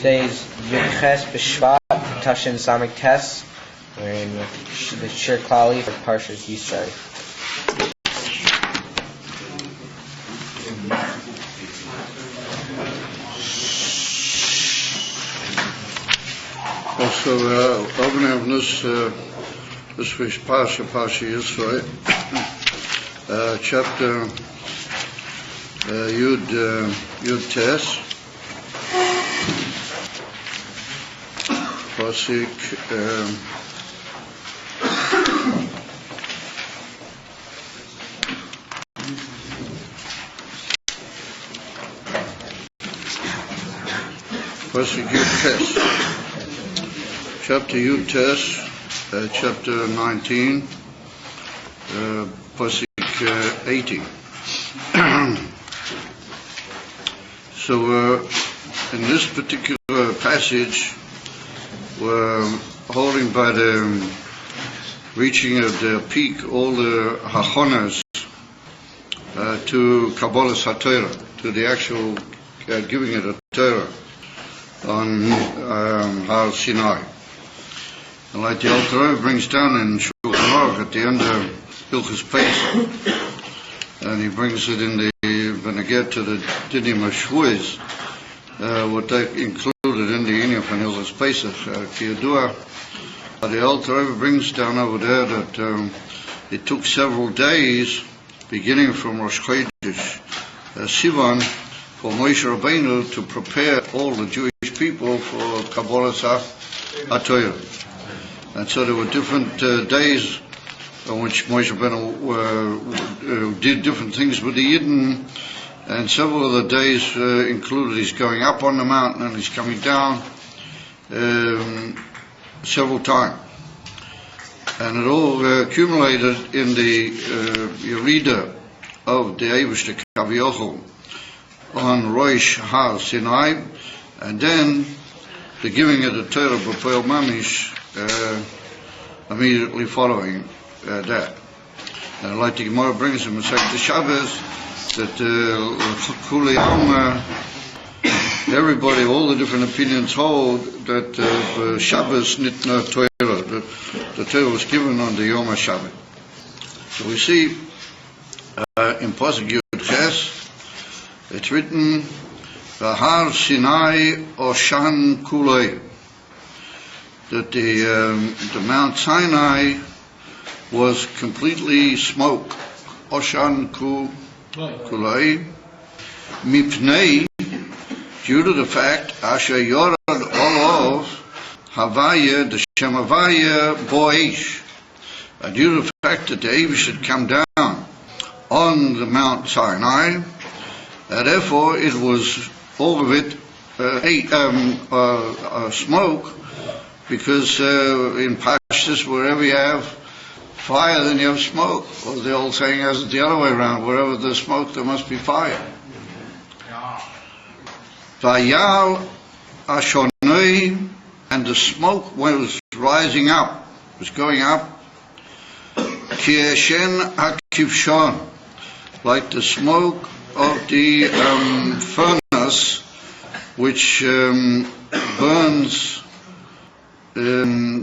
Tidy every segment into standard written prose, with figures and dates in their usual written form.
Today is Yudches B'Shvat, Tashin Samik Tes. We're in the Shir Klali for SHK Yisro. Also, opening this week's SHK Yisro, chapter Yud Tes, Pasuk Yud Tes, chapter Yud Tes, chapter 19, Pasuk 80. So in this particular passage, we're holding by the reaching of the peak all the hachonas to Kabbalah HaTorah, to the actual giving of the Torah on Har Sinai. And like the Alter Rebbe brings down in Shulchan Aruch at the end of Hilchos Pesach, and he brings it in the when I get to the Dinim HaShvuos, what they included in the Inyan from Hilchos Pesach, Kiyadua, the Alter Rebbe brings down over there that it took several days, beginning from Rosh Chodesh Sivan, for Moshe Rabbeinu to prepare all the Jewish people for Kabbalah HaTorah. And so there were different days on which Moshe Rabbeinu did different things with the Yidden, and several of the days included his going up on the mountain and his coming down several times. And it all accumulated in the Yerida of the Eivishter Kaviochel on Rosh Har Sinai, and then the giving of the Torah B'Poel Mamish immediately following that. And like the Gemara brings in Masechet Shabbos, that Kuli Alma, everybody, all the different opinions hold that Shabbos Nitna Torah, that the Torah was given on the Yom HaShabbat. So we see in Pasuk Yud Tes, it's written, Har Sinai Oshan Kulei, that the Mount Sinai was completely smoke. Oshan Kulei, Mipnei, due to the fact Asher Yorad Olov Havaya the Shem Havaya Boish, due to the fact that the Avish had come down on the Mount Sinai, therefore it was all of it smoke, because in Pashtus, wherever you have fire, then you have smoke. Or the old saying has it the other way around: wherever there's smoke, there must be fire. Vayal Ashonei, and the smoke was rising up, was going up. Kieshen Hakivshon, like the smoke of the furnace, which burns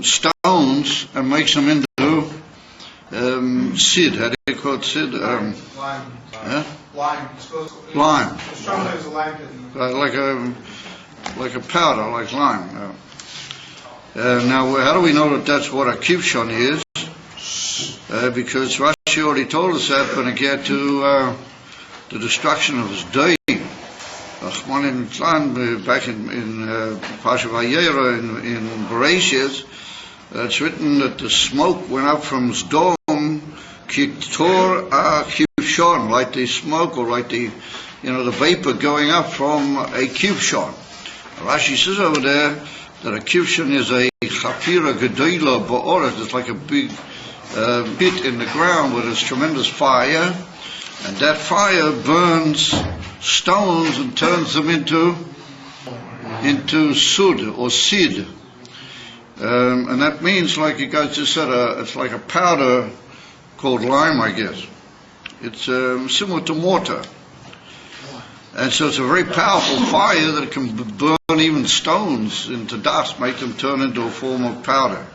stones and makes them into sid. How do you call it sid? Lime. Lime. Like a powder, like lime. Now, how do we know that that's what a kivshon is? Because Rashi already told us that when it get to the destruction of his day. Back in Parsha Vayera in Bereshit, it's written that the smoke went up from Sdom, Kitor Kivshon, like the smoke, or like the vapor going up from a Kivshon. Rashi says over there that a Kivshon is a Chafira Gedola Ba'oret. It's like a big pit in the ground where there's tremendous fire, and that fire burns stones and turns them into sud or sid, and that means, like you guys just said, it's like a powder called lime, I guess. It's similar to mortar. And so it's a very powerful fire that can burn even stones into dust, make them turn into a form of powder.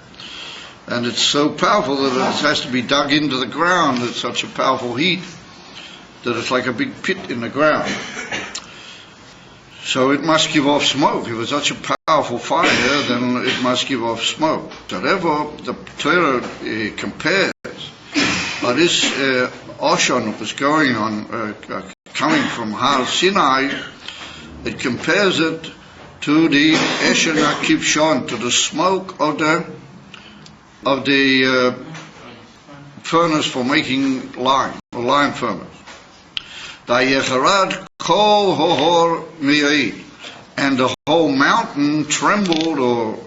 And it's so powerful that it has to be dug into the ground at such a powerful heat that it's like a big pit in the ground. So it must give off smoke. If it's such a powerful fire, then it must give off smoke. So therefore, the Torah compares this ocean that was going on, coming from Har Sinai, it compares it to the SHK Yisro, to the smoke of the furnace for making lime, or lime furnace. Vayecharad kol hohor miya'id, and the whole mountain trembled, or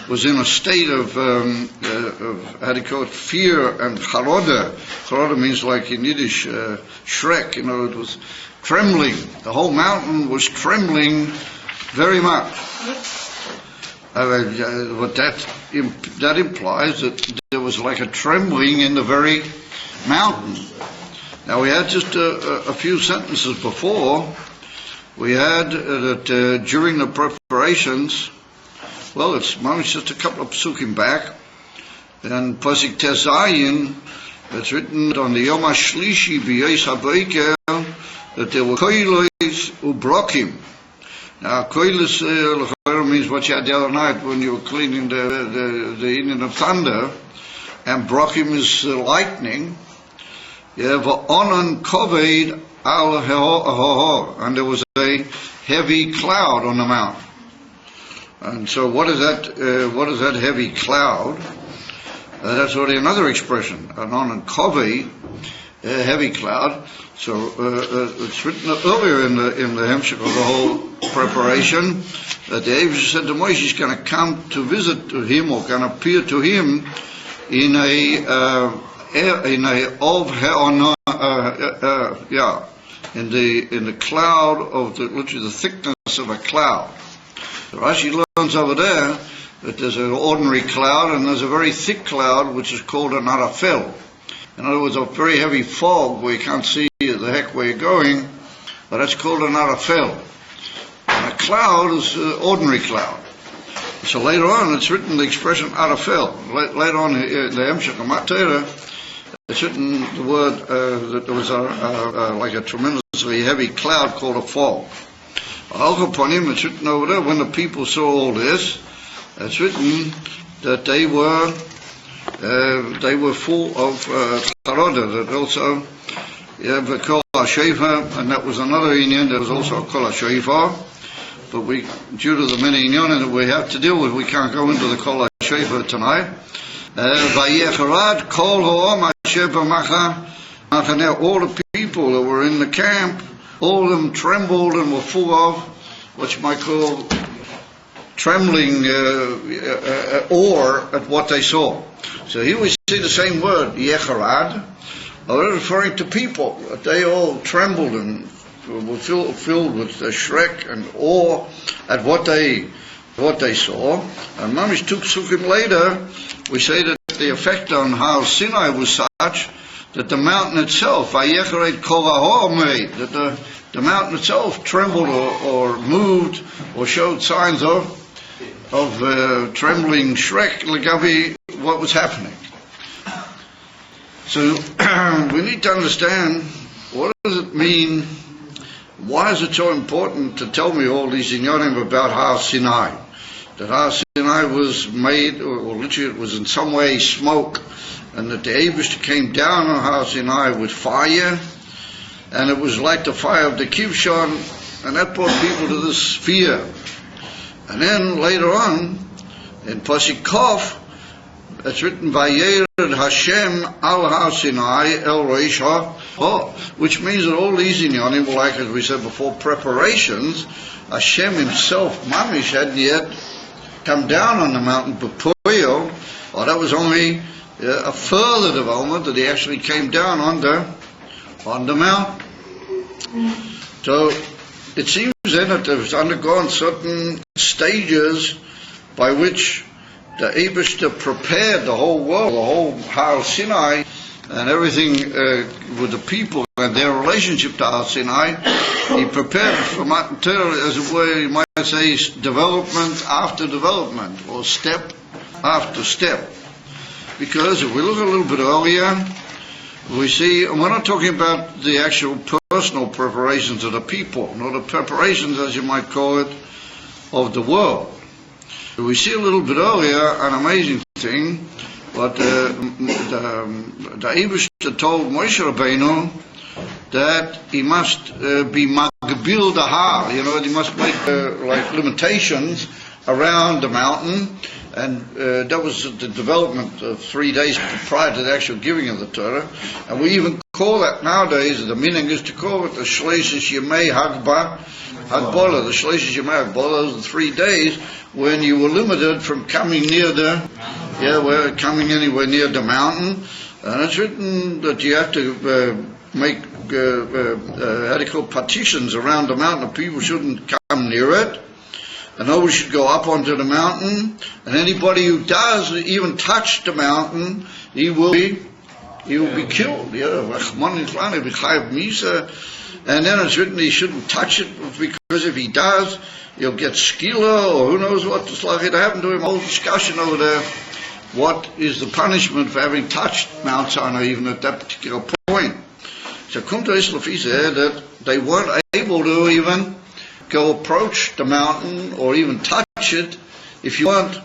was in a state of how do you call it, fear and charoda. Charoda means, like in Yiddish, shrek, it was trembling. The whole mountain was trembling very much. What that implies that there was like a trembling in the very mountain. Now we had just a few sentences before, we had that during the preparations, well, it's just a couple of psukim back, and Pasuk Tezayin, it's written on the Yom HaShlishi b'Yos HaBoker that there were koilos ubrokim. Now, koilos means what you had the other night when you were cleaning the Indian of thunder, and brokim is lightning. Yeah, v'onan koved al hehor, and there was a heavy cloud on the mountain. And so, what is that? What is that heavy cloud? That's already another expression. An onan koved, a heavy cloud. So it's written earlier in the Hemshech of the whole preparation that the Eibush said to Moshe he's going to come to visit to him, or going to appear to him in a in the cloud of literally the thickness of a cloud. So Rashi learns over there that there's an ordinary cloud and there's a very thick cloud which is called an arafel. In other words, a very heavy fog where you can't see the heck where you're going, but that's called an arafel. And a cloud is an ordinary cloud. So later on, it's written the expression arafel. Later on in the Hemshech of Torah, it's written the word that there was like a tremendously heavy cloud called a fog. Upon him, it's written over there, when the people saw all this, it's written that they were full of charoda, that also, the kol ha-shofar, and that was another inyan, there was also a kol ha-shofar, but due to the many inyanim that we have to deal with, we can't go into the kol ha-shofar tonight. Vayecharad kol ha'om asher b'macha, now all the people that were in the camp, all of them trembled and were full of what you might call trembling awe at what they saw. So here we see the same word, yecharad, referring to people. They all trembled and were filled with shrek and awe at what they saw. And mamish two psukim later, we say that the effect on Har Sinai was such that the mountain itself, Vayecharad kol ha'or made, that the mountain itself trembled or moved or showed signs of trembling shrek legavi what was happening. So we need to understand, what does it mean? Why is it so important to tell me all these inyanim about Har Sinai? That Har Sinai was made, or literally it was in some way smoke, and that the Eibush came down on Har Sinai with fire, and it was like the fire of the Kivshon, and that brought people to this fear. And then later on, in Pasuk Kof, it's written, Vayered Hashem al Har Sinai el Reish ha, which means that all these inyanim were, like as we said before, preparations. Hashem himself, mamish, hadn't yet come down on the mountain B'Poyo, or that was only a further development that he actually came down on the mountain. So it seems then that they've undergone certain stages by which the Eibishter prepared the whole world, the whole Har Sinai, and everything with the people and their relationship to Har Sinai, he prepared for Matan Torah, as it were, you might say, development after development, or step after step. Because if we look a little bit earlier, we see, and we're not talking about the actual personal preparations of the people, nor the preparations, as you might call it, of the world. We see a little bit earlier an amazing thing, what the Eibishter told Moshe Rabbeinu, that he must be magbil the har, he must make like limitations around the mountain, and that was the development of 3 days prior to the actual giving of the Torah. And we even call that nowadays, the meaning is to call it the Shleishish Yemei Hagbolah, the Shleishish Yemei Hagbolah, those are the 3 days when you were limited from coming near coming anywhere near the mountain. And it's written that you have to make partitions around the mountain. People shouldn't come near it, and nobody should go up onto the mountain. And anybody who does even touch the mountain, he will be killed. And then it's written he shouldn't touch it, because if he does, he'll get skila, or who knows what. It's like it happened to him. A whole discussion over there. What is the punishment for having touched Mount Sinai even at that particular point? So come to Islafi said that they weren't able to even go approach the mountain or even touch it if you weren't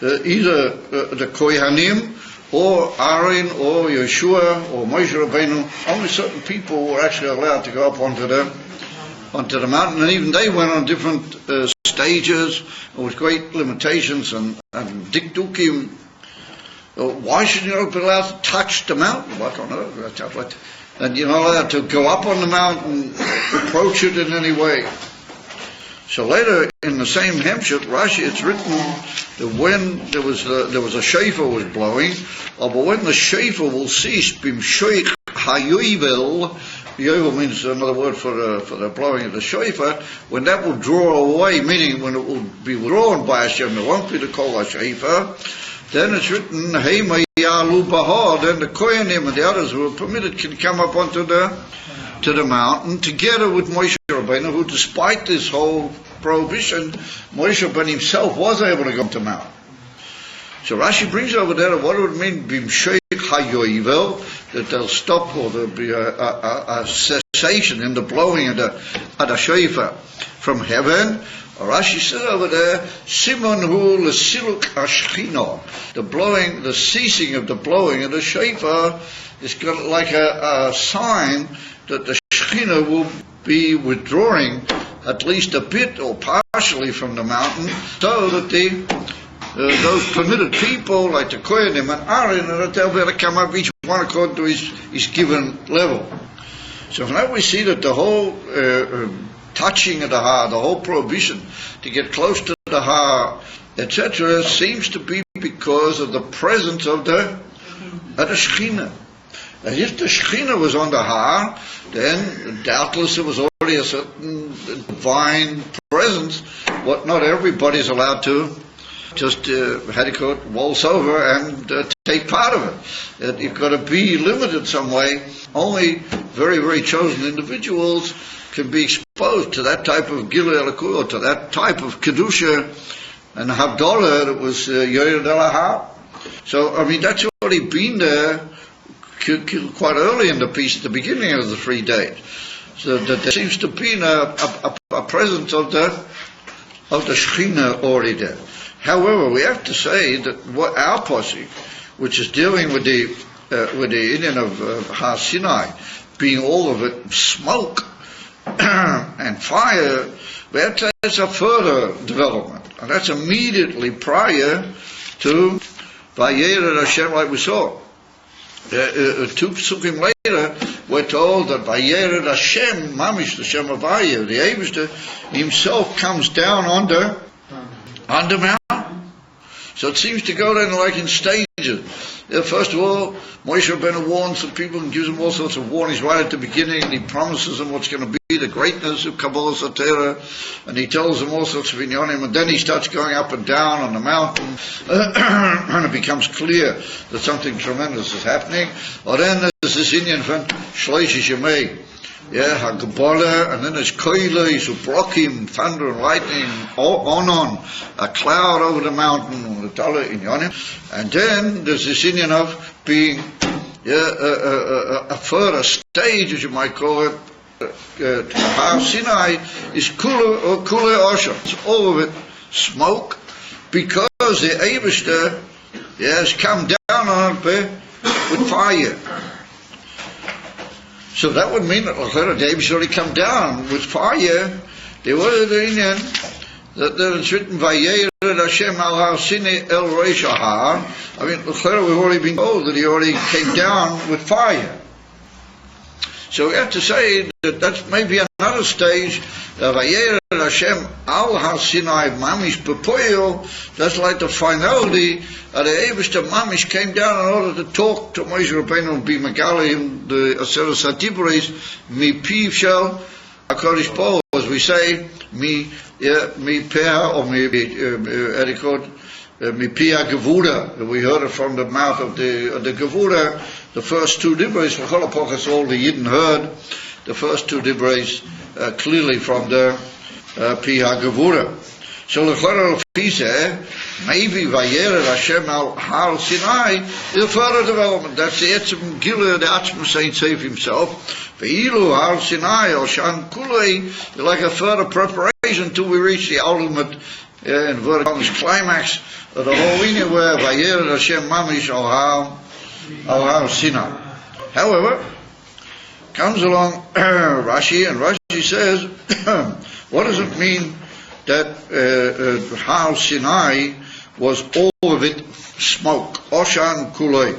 either the Kohanim or Aaron or Yeshua or Moshe Rabbeinu. Only certain people were actually allowed to go up onto the mountain, and even they went on different stages with great limitations and dikdukim. Why should you not be allowed to touch the mountain? What on earth? And you're not allowed to go up on the mountain, approach it in any way. So later in the same Hemshech, Rashi, it's written that when there was a shofar was blowing, but when the shofar will cease, bimshoich hayovel, yovel means another word for the blowing of the shofar, when that will draw away, meaning when it will be withdrawn by Hashem, there won't be the kol shofar. Then it's written, hey mayalu bahar, then the Kohanim and the others who are permitted can come up onto the mountain together with Moshe Rabbeinu, who despite this whole prohibition, Moshe Rabbeinu himself was able to go to the mountain. So Rashi brings over there what it would mean, bimsheich hayovel, that they'll stop, or there'll be a cessation in the blowing of the shofar from heaven. Rashi said over there, Simon hu lesiluk hashchina, the ceasing of the blowing of the shofar is got like a sign that the Shekhinah will be withdrawing at least a bit or partially from the mountain, so that those permitted people like the Kohanim and Aaron, that they'll be able to come up each one according to his given level. So from that we see that the whole touching of the Har, the whole prohibition to get close to the Har, etc., seems to be because of the presence of the Shekhinah. And if the Shekhinah was on the Har, then doubtless it was already a certain divine presence, what not everybody is allowed to just waltz over and take part of it. You've got to be limited some way. Only very, very chosen individuals can be exposed to that type of Gilui Elokus, or to that type of Kedusha and Havdalah that was Yored El Har. So, I mean, that's already been there quite early in the piece, at the beginning of the 3 days. So that there seems to be a presence of the Shekhinah already there. However, we have to say that what our posse, which is dealing with the Indian of Har Sinai, being all of it smoke and fire, we have to say it's a further development, and that's immediately prior to Vayered Hashem, like we saw. 2 psukim later, we're told that Vayered Hashem, Mamish, the Shem of Vayered, the Eibishter himself comes down on the mountain. So it seems to go then like in stages. First of all, Moshe Rabbeinu warns the people and gives them all sorts of warnings right at the beginning, and he promises them what's going to be the greatness of Kabbalah Satera, and he tells them all sorts of inyanim, and then he starts going up and down on the mountain, and it becomes clear that something tremendous is happening. Or then there's this inyan from Shloishish Yemei, Hagabala, and then there's Koile, Subrokim, thunder and lightning, on, a cloud over the mountain, and then there's this inyan of being a further stage, as you might call it. Har Sinai is Kule Osher. It's all of it smoke, because the Eibishter has come down on it with fire. So that would mean that the Eibishter already come down with fire. There was the Indian that it's written Vayered Hashem al Har Sinai el Reish Har. I mean, we've already been told that he already came down with fire. So we have to say that that's maybe another stage. Vayered Hashem al Har Sinai Mamish Bepoil. That's like the finality. The Eibishter Mamish came down in order to talk to Moshe Rabbeinu and be Megalim, the Aseret HaDibros, Mi Piv Shel HaKadosh Baruch Hu, as we say, Mi Peh, or Mi Pia Gevura. We heard it from the mouth of the Gevura. The first two Dibros, for Cholapochas, all the Yidden heard the first two Dibros clearly from the Pia Gevura. So the maybe Vayered Hashem al Har Sinai is a further development. That's the Etzem Gila, the Atzma Saint Seif himself. Ve'ilu Har Sinai or Shan Kulei is like a further preparation until we reach the ultimate inverted climax of the whole inyan, where Vayered Hashem Mamish al Har Sinai. However, comes along Rashi, and Rashi says, what does it mean that Har Sinai was all of it smoke? Oshan Kulei.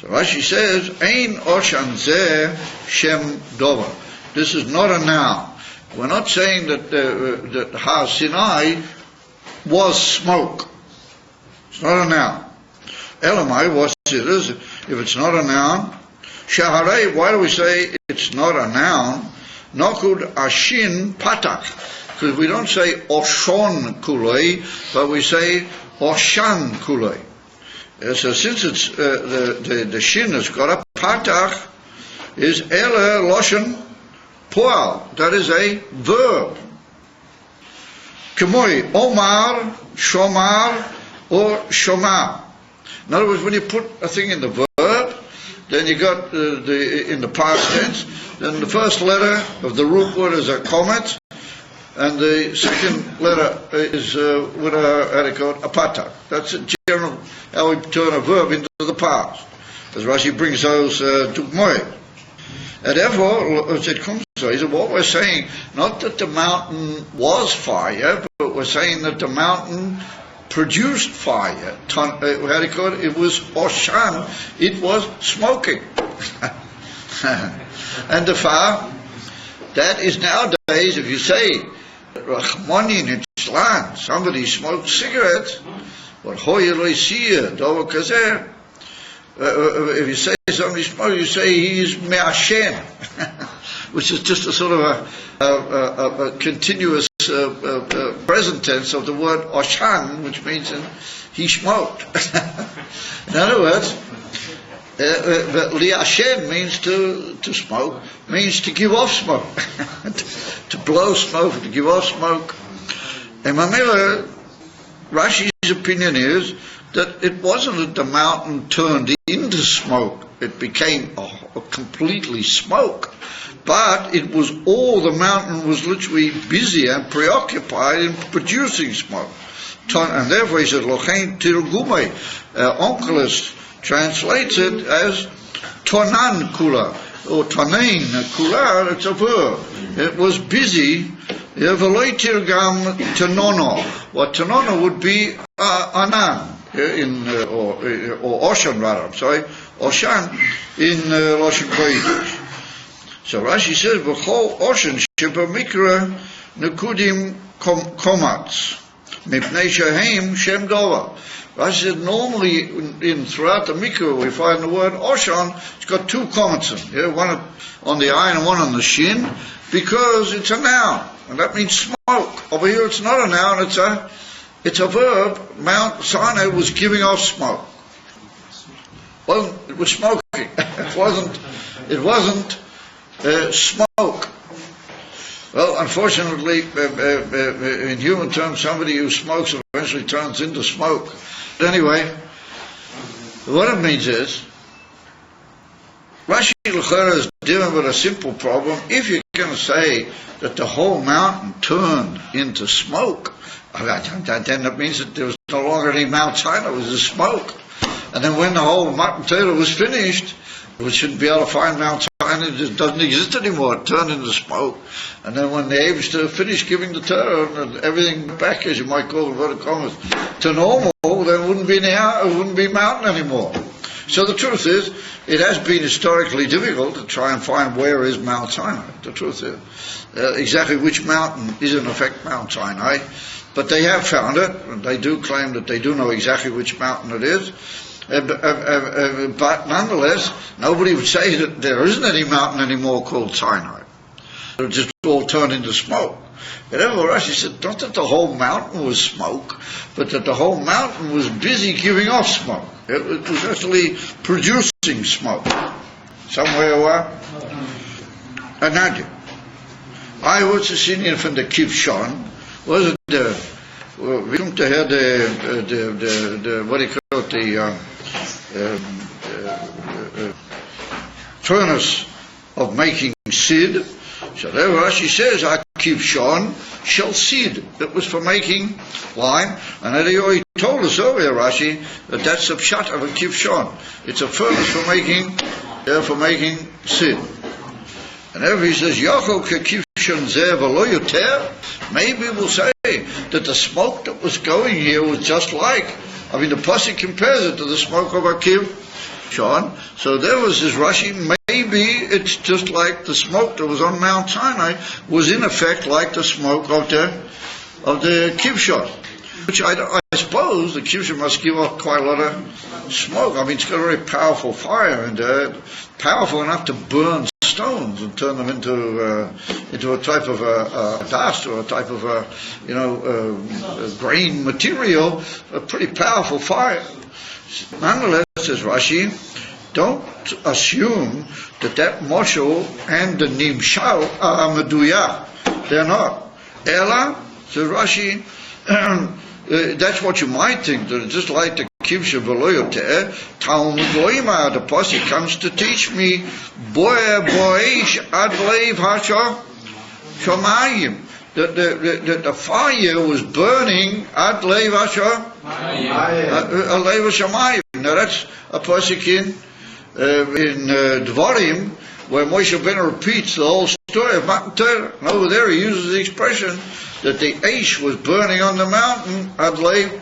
So Rashi says, Ein Oshan Zeh Shem Dover. This is not a noun. We're not saying that Har Sinai was smoke. It's not a noun. Elamai, what it is, if it's not a noun. Shaharei, why do we say it's not a noun? Nokud Ashin Patak. Because we don't say Oshon Kulei, but we say Oshan Kulei. So since it's the shin has got a patach, is ele loshen poal. That is a verb. Kemoi omar, shomar, or shomar. In other words, when you put a thing in the verb, then you got in the past tense. Then the first letter of the root word is a comet, and the second letter is with a patak. That's a general how we turn a verb into the past, as Rashi brings those dugmoy. And therefore, as it comes to say, what we're saying, not that the mountain was fire, but we're saying that the mountain produced fire. It was Oshan, it was smoking. And the fire, that is nowadays, if you say, Rahmanin in Islam, somebody smokes cigarettes, but if you say somebody smokes, you say he is me'ashen, which is just a sort of a continuous present tense of the word oshan, which means he smoked. In other words, li'ashen means to smoke, means to give off smoke, to blow smoke, to give off smoke. And Mamela, Rashi's opinion is that it wasn't that the mountain turned into smoke, it became a completely smoke, but it was all, the mountain was literally busy and preoccupied in producing smoke. And therefore he says, Lochein Tirgume, Onkelos translates it as Tonan Kula, or Tonain Kula, it's a verb. It was busy, Veloi Tirgam Tenono. What Tenono would be Anan, or Oshan rather, I'm sorry, Oshan in Loshen Kodesh. So Rashi says, V'chol Oshan Sheba Mikra Nekudim Komats. Mipnei shehem shem dova. Rashi said normally throughout the Mikra we find the word Oshan, it's got two comments, yeah, one on the ayin and one on the shin, because it's a noun, and that means smoke. Over here it's not a noun, it's a verb. Mount Sinai was giving off smoke. Well, it was smoking. It wasn't smoke. Well, unfortunately, in human terms, somebody who smokes eventually turns into smoke. But anyway, what it means is, Rashi L'chera is dealing with a simple problem. If you're going to say that the whole mountain turned into smoke, then that means that there was no longer any Mount Sinai, it was the smoke. And then when the whole Matan Torah was finished, we shouldn't be able to find Mount Sinai, it doesn't exist anymore, it turned into smoke. And then when the Eibishter finished giving the Torah and everything back, as you might call it, to normal, then it wouldn't be mountain anymore. So the truth is, it has been historically difficult to try and find where is Mount Sinai. The truth is, exactly which mountain is in effect Mount Sinai, but they have found it, and they do claim that they do know exactly which mountain it is. But nonetheless, nobody would say that there isn't any mountain anymore called Sinai. It just all turned into smoke. Therefore, Rashi said not that the whole mountain was smoke, but that the whole mountain was busy giving off smoke. It was actually producing smoke. Somewhere another. I was a senior from the Kivshon. Was it we come to hear the what do you call it, the furnace of making sid. So there Rashi says, Kivshon shel sid. That was for making wine. And he told us earlier, Rashi, that that's the pshat of a Kivshon. It's a furnace for making sid. And there he says, Yachol kekivshon zeh v'lo yoter. Maybe we'll say that the smoke that was going here was just like, the pasuk compares it to the smoke of a Kivshon. So there was this Rashi, maybe it's just like the smoke that was on Mount Sinai was in effect like the smoke of the Kivshon. Which I suppose the Kivshon must give off quite a lot of smoke. It's got a very powerful fire in there, powerful enough to burn stones and turn them into a type of dust or a type of grain material. A pretty powerful fire. Nonetheless, says Rashi, don't assume that moshel and the nimshal are meduyah. They're not. Ela, says Rashi, that's what you might think, that it's just like the Kivshon v'lo yoter. Talmud loima, the pasuk comes to teach me, boish ad leiv hashamayim. That the fire was burning ad leiv hashamayim. Now that's a pasuk in Dvarim, where Moshe Rabbeinu repeats the whole story of Matan Torah. And over there he uses the expression that the Aish was burning on the mountain, ad leiv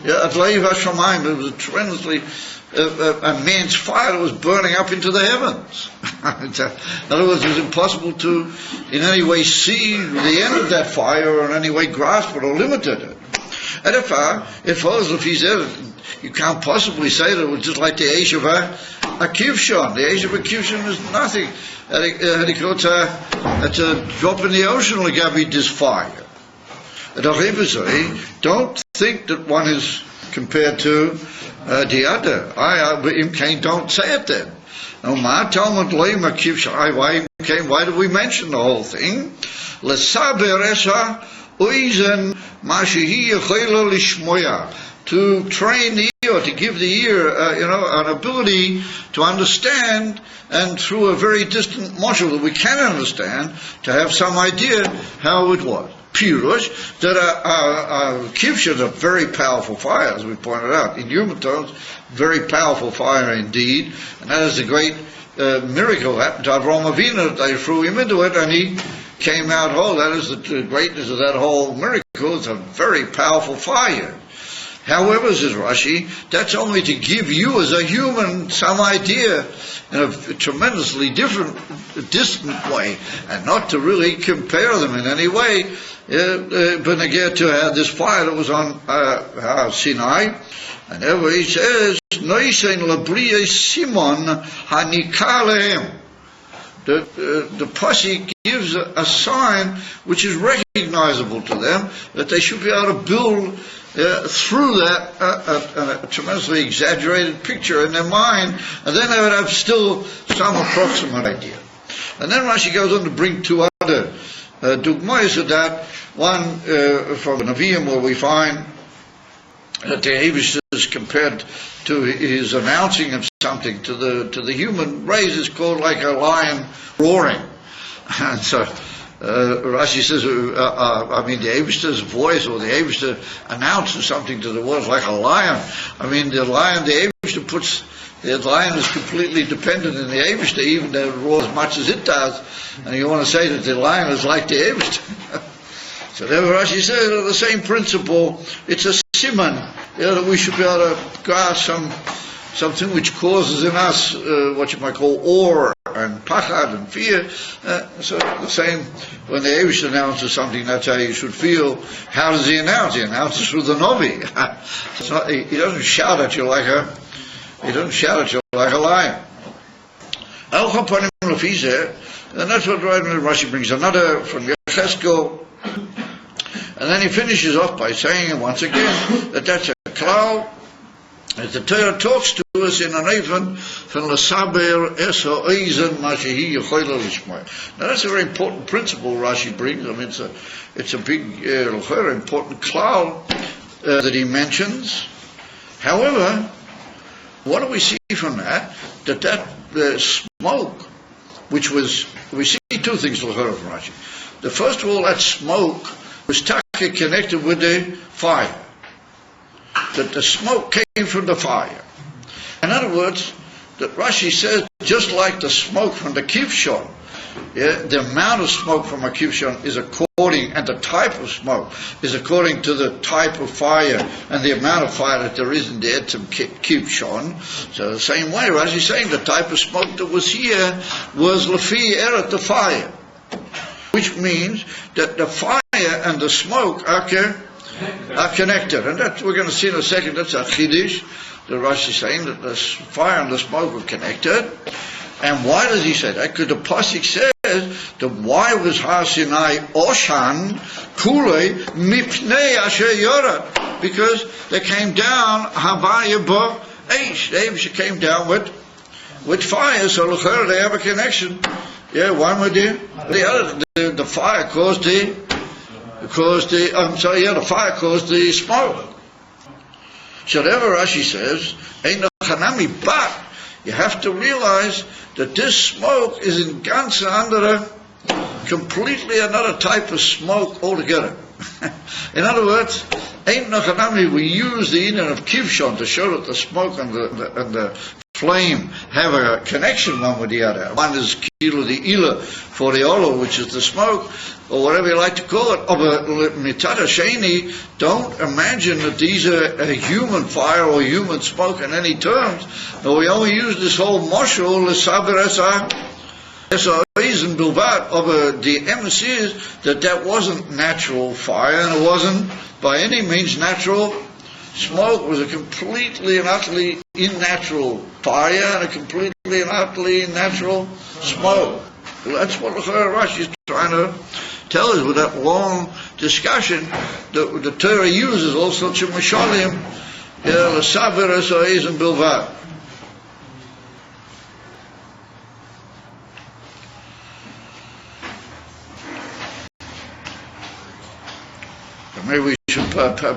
hashamayim. It was a tremendously immense fire that was burning up into the heavens. In other words, it was impossible to in any way see the end of that fire or in any way grasp it or limit it. And if he said, you can't possibly say that it was just like the Aish of a Kivshon. The Aish of a Kivshon is nothing. It's a drop in the ocean legabi this fire. Don't think that one is compared to the other. Don't say it then. Why do we mention the whole thing? To train the ear, to give the ear, an ability to understand, and through a very distant moshel that we can understand, to have some idea how it was. Pirush, that a Kivshon is a very powerful fire, as we pointed out. In human terms, very powerful fire indeed, and that is a great miracle happened to Avraham Avinu, that they threw him into it, and he came out whole. That is the greatness of that whole miracle. It's a very powerful fire. However, says Rashi, that's only to give you as a human some idea in a tremendously different, distant way, and not to really compare them in any way. But again, to have this fire that was on Sinai, and ever he says, "Noisen labriye Simon hanikalehem." The pasuk gives a sign which is recognizable to them, that they should be able to build through that a tremendously exaggerated picture in their mind, and then they would have still some approximate idea. And then Rashi goes on to bring two other dugmayos of that. One from the Nevi'im, where we find that the Eibush is compared to his announcing of something to the human race is called like a lion roaring. And so Rashi says, the Eibush's voice, or the Eibush announces something to the world like a lion. I mean, the lion, the Eibush the lion is completely dependent on the Eibush, even though it roars as much as it does. And you want to say that the lion is like the Eibush. So there Rashi says, the same principle, it's a siman, that we should be able to grasp something which causes in us what you might call awe and pachad and fear. So the same, when the Eibush announces something, that's how you should feel. How does he announce? He announces through the Novi. He doesn't shout at you like a lion. And that's what Rashi brings. Another from Yecheskel. And then he finishes off by saying once again that that's a cloud, that the Torah talks to us in an even from the Saber Eso Eisen Mashihi Yechoyle Lishmoy. Now that's a very important principle Rashi brings. I mean, it's a big, important cloud that he mentions. However, what do we see from that? That smoke, which was, we see two things from Rashi. The first of all, that smoke was connected with the fire. That the smoke came from the fire. In other words, that Rashi says, just like the smoke from the kivshon, the amount of smoke from a kivshon is according, and the type of smoke is according to the type of fire and the amount of fire that there is in the etzem kivshon. So the same way, Rashi is saying the type of smoke that was here was lefi eret, the fire. Which means that the fire and the smoke are connected. And that we're going to see in a second, that's a chidish. The Rashi is saying that the fire and the smoke were connected. And why does he say that? Because the pasuk says that why was Har Sinai Oshan Kulei Mipnei Asher Yorah? Because they came down Havaya Bo Eish. They came down with fire, so they have a connection. Yeah, one with the other. The fire caused the fire caused the smoke. So whatever Rashi says, ain't no chanami, but you have to realize that this smoke is in Ganze under completely another type of smoke altogether. In other words, ain't no chanami, we use the union of kivshon to show that the smoke and the flame have a connection one with the other. One is kilo the ila for the olo, which is the smoke, or whatever you like to call it. But mitata sheni, don't imagine that these are a human fire or human smoke in any terms. No, we only use this whole moshul l'saber esa reason bilvat. But the emes is that wasn't natural fire, and it wasn't by any means natural smoke. It was a completely and utterly unnatural fire and a completely and utterly natural smoke. Well, that's what Rashi is trying to tell us with that long discussion. The Torah uses all sorts of mashalim, l'saber esoiz and bilvad. Maybe we should put a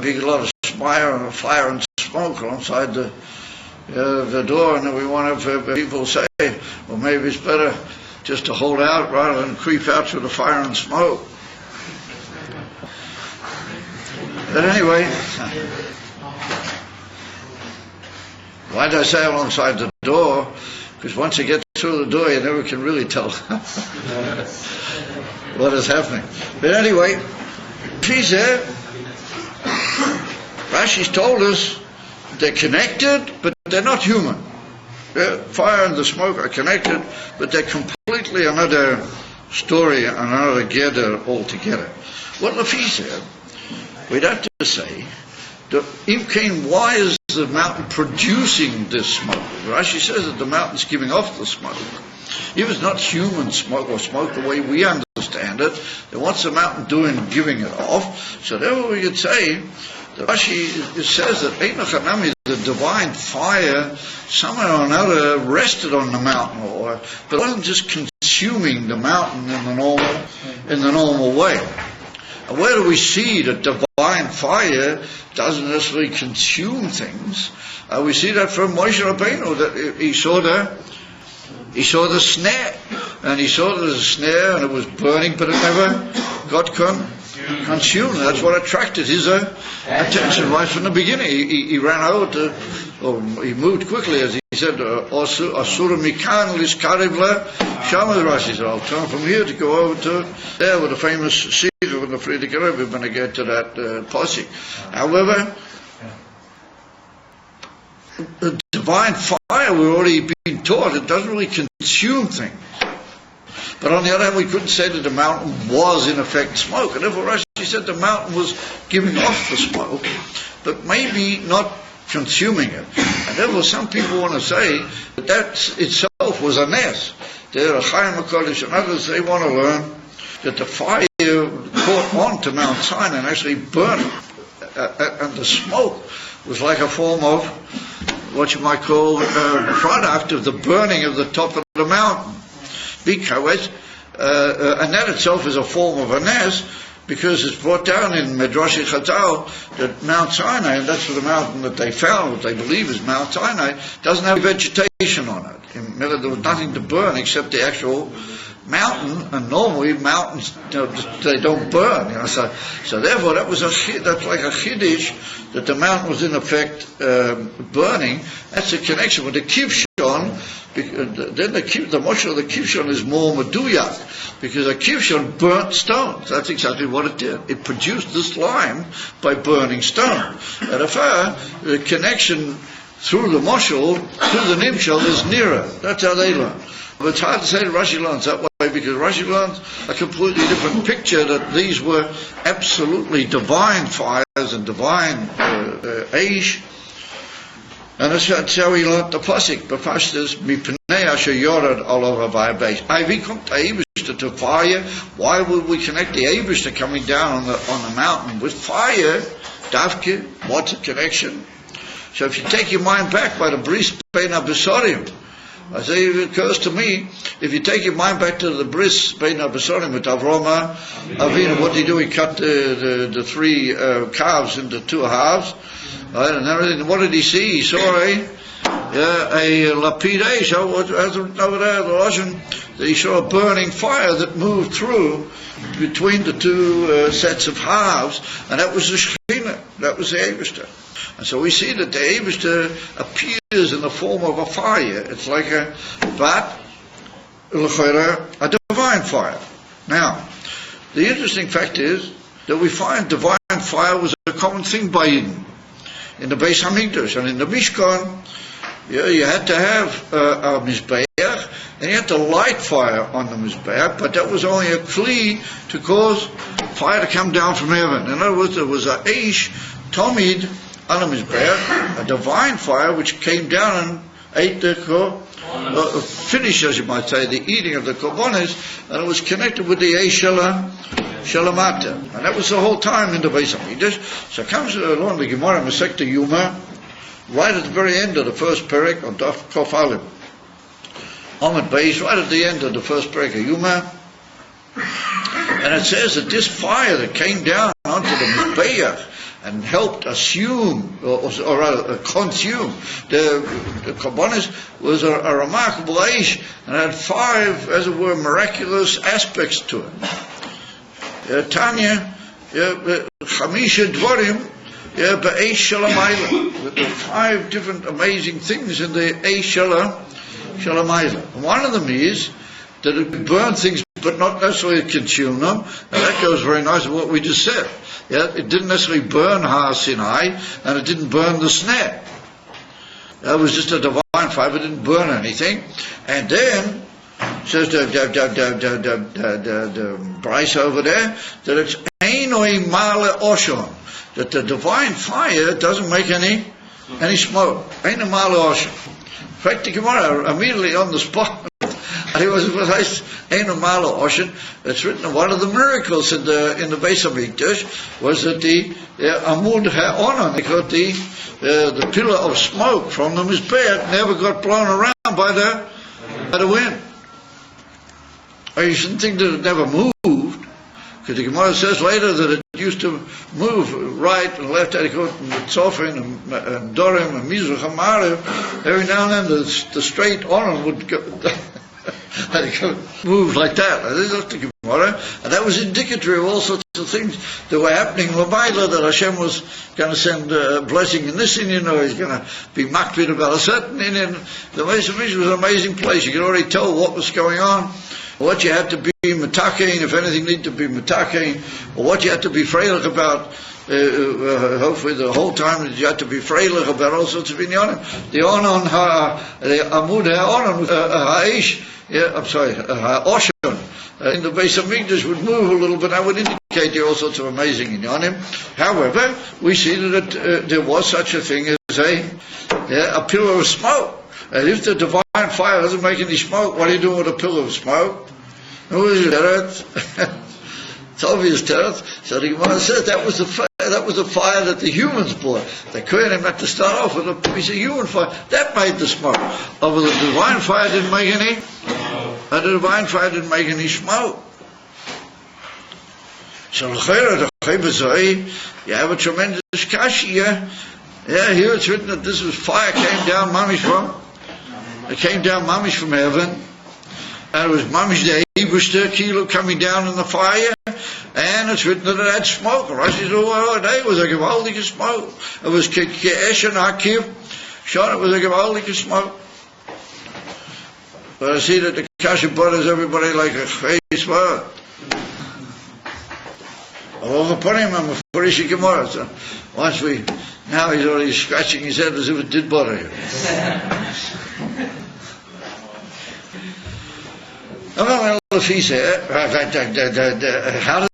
big lot of fire and smoke alongside the door, and then we want to have people say, well, maybe it's better just to hold out rather than creep out through the fire and smoke. But anyway, why did I say alongside the door? Because once you get through the door, you never can really tell what is happening. But anyway, Rashi's told us they're connected, but they're not human. fire and the smoke are connected, but they're completely another story, another gather altogether. What Lafi said, we'd have to say, why is the mountain producing this smoke? Rashi says that the mountain's giving off the smoke. If it's not human smoke or smoke the way we understand it, then what's the mountain doing giving it off? So therefore we could say that Rashi says that Einachanami, the divine fire, somehow or another rested on the mountain, but it wasn't just consuming the mountain in the normal way. And where do we see that divine fire doesn't necessarily consume things? We see that from Moshe Rabbeinu, that he saw the snare, and he saw the snare, and it was burning, but it never got consumed. That's what attracted his attention right from the beginning. He ran over he moved quickly, as he said, Asura mikan liskarev le shamas. Rashi said, I'll turn from here to go over to there with the famous Sikha with the Friedrich Rebbe. We're going to get to that posik. However, the divine fire, we've already been taught, it doesn't really consume things. But on the other hand, we couldn't say that the mountain was in effect smoke. And therefore Rashi said the mountain was giving off the smoke, but maybe not consuming it. And therefore some people want to say that that itself was a nes. There are Chaim HaKodesh and others, they want to learn that the fire caught on to Mount Sinai and actually burned it. And the smoke was like a form of what you might call a product of the burning of the top of the mountain. Because, and that itself is a form of a nes, because it's brought down in Midrash Chazal that Mount Sinai, and that's the mountain that they found, what they believe is Mount Sinai, doesn't have vegetation on it. There was nothing to burn except the actual mountain, and normally mountains, they don't burn. So therefore that's like a chiddush that the mountain was in effect burning. That's a connection with the kivshon. Then the motion of the kivshon is more meduyak, because a kivshon burnt stones. That's exactly what it did. It produced this lime by burning stone. And the connection through the moshel, through the nimshal, is nearer. That's how they learn. But it's hard to say that Rashi learns that way, because Rashi learns a completely different picture, that these were absolutely divine fires and divine aish. And that's how he learnt the pasuk. But first is mipnei asher yorad all over by base. Ivy come to Eibishter to fire. Why would we connect the Eibishter coming down on the mountain with fire? Davke, what's the connection? So if you take your mind back by the bris bein habesarim, I say it occurs to me, if you take your mind back to the bris bein habesarim with Avraham Avinu, what did he do? He cut the three calves into two halves. Right, and everything. What did he see? He saw a lapid eish. Over there, the Russian, he saw a burning fire that moved through between the two sets of halves, and that was the Shekhinah. That was the Eibishter. And so we see that the Eibishter appears in the form of a fire. It's like a divine fire. Now, the interesting fact is that we find divine fire was a common thing by Eden. In the Beis Hamikdash and in the Mishkan, you had to have a Mizbeach, and you had to light fire on the Mizbeach, but that was only a kli to cause fire to come down from heaven. In other words, there was a Eish Tomid on the Mizbeach, a divine fire which came down and ate the finished, as you might say, the eating of the korbanos, and it was connected with the Eish Shalamata. And that was the whole time in the Beis Hamikdash. So comes along the Gemara Masechta Yuma, right at the very end of the first perek on Daf Kof Aleph. Amud Beis, right at the end of the first perek of Yuma. And it says that this fire that came down onto the Mizbeach and helped assume, or rather consume, the korbanos was a remarkable aish, and had five, as it were, miraculous aspects to it. Tanya, Chamisha Dvarim, Be'esh Shalamayla. There are five different amazing things in the Eish Shalamayla. One of them is that it could burn things but not necessarily consume them. And that goes very nice with what we just said. It didn't necessarily burn Har Sinai, and it didn't burn the snare. That was just a divine fire, but it didn't burn anything. And then, says the Bryce over there, that it's Einoi Male Oshon, that the divine fire doesn't make any smoke. Einoi Male Oshon. In fact, the Gemara immediately on the spot, it was Einoi Male Oshon. It's written, one of the miracles in the Beis Hamikdash was that the Amud Ha'onon, they got the pillar of smoke from the Mizbeach never got blown around by the wind. You shouldn't think that it never moved, because the Gemara says later that it used to move right and left, and Tzofin and Dorim and Mizrach and Ma'ariv. Every now and then the straight on would go, move like that. That's the Gemara, and that was indicative of all sorts of things that were happening in Labaila, that Hashem was going to send a blessing in this Indian, or He's going to be makbid about a certain Indian. The Beis Hamikdash was an amazing place. You could already tell what was going on, what you had to be metakein, if anything needed to be metakein, or what you had to be freilich about. Hopefully the whole time that you had to be freilich about all sorts of inyanim. The onon the amud ha'onon ha'ish, ha'oshon in the Beis Hamikdash would move a little bit. That would indicate all sorts of amazing inyanim. However, we see that there was such a thing as a pillar of smoke. And if the divine fire doesn't make any smoke, what are you doing with a pillar of smoke? It's obvious teretz. So the Gemara says that was the fire that the humans brought. The Kohanim had to start off with a piece of human fire. That made the smoke. Over the divine fire didn't make any. The divine fire didn't make any smoke. So you have a tremendous kashia. Yeah, here it's written that this was fire came down mamish from heaven, and it was mamish the Eberster kilo coming down in the fire, and it's written that it had smoke. Rashi says, it was a gewaldige smoke. It was ke'esh and hakiv. Sure, it was a gewaldige smoke. But I see that the kasha bothers everybody like a face word. All upon him, I'm a Parishi Gemara. So now he's already scratching his head as if it did bother him. If he said, how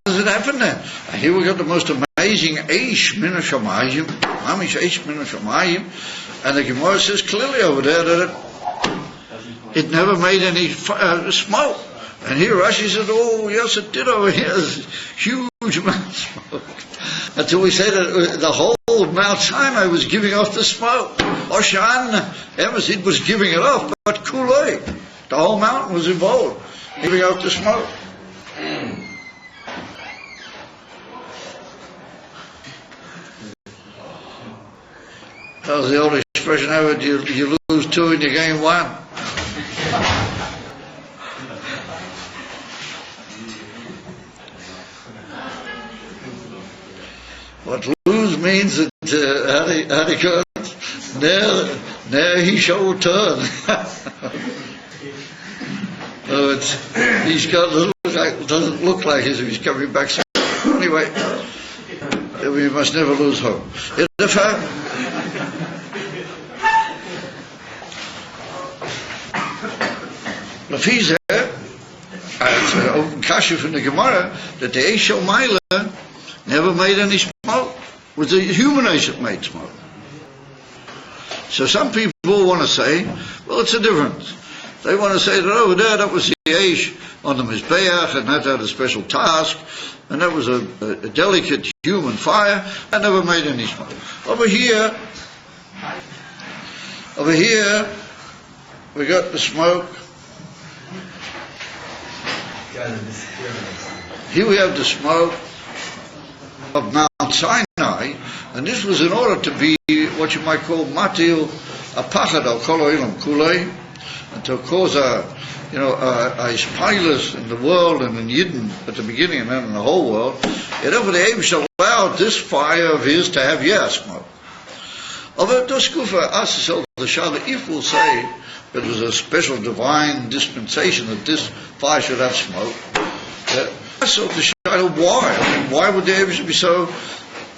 does it happen then? Here we got the most amazing Eish Min HaShamayim, Mamish Eish Min HaShamayim, and the Gemara says clearly over there that it never made any smoke. And here Rashi said, yes it did over here, there's huge amount of smoke. Until we say that the whole of Mount Sinai was giving off the smoke. Oshan Emesid was giving it off, but Kulei, the whole mountain was involved, giving off the smoke. That was the old expression ever, you lose 2 and you gain 1. What lose means that, how do you go? Now he shall return. He's got doesn't look like as if he's coming back. So anyway, we must never lose hope. If he's there, it's an open kasha from the Gemara that the Eishel Maila never made any smoke. It was the human Eish that made smoke. So some people want to say, well, it's a difference. They want to say that over there, that was the Eish on the Mizbeach, and that had a special task, and that was a delicate human fire, and never made any smoke. Over here, we got the smoke. Here we have the smoke of Mount Sinai, and this was in order to be what you might call matil apachad al kol ha'olam kulei, and to cause a pilus in the world and in Yidden at the beginning and then in the whole world. And over the Eibush allowed this fire of his to have smoke. Although Doskufa asks itself the Shala, if we'll say that it was a special divine dispensation that this fire should have smoke, ask the Shala, why? I mean, why would the Eibush be so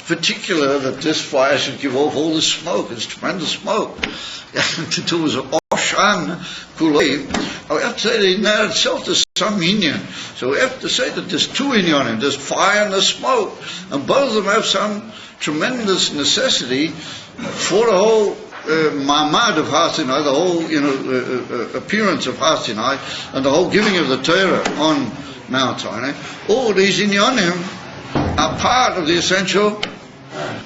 particular that this fire should give off all this smoke. It's tremendous smoke. It was Oshan Kulei. I have to say that in that itself there's some inyan. So we have to say that there's two inyanim. There's fire and there's smoke. And both of them have some tremendous necessity for the whole Ma'amad of Har Sinai, the whole appearance of Har Sinai, and the whole giving of the Torah on Mount Sinai. All these inyanim are part of the essential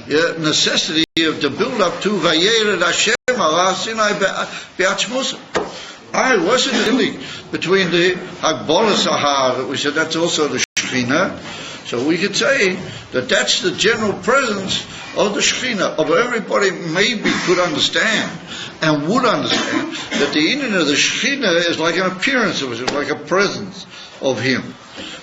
necessity of the build-up to Vayered Hashem Har Sinai Be'atzmus. What's the link between the Hagbolah Sahar that we said that's also the Shekhinah? So we could say that that's the general presence of the Shekhinah, of everybody maybe could understand and would understand that the inyan of the Shekhinah is like an appearance of it, it's like a presence of Him,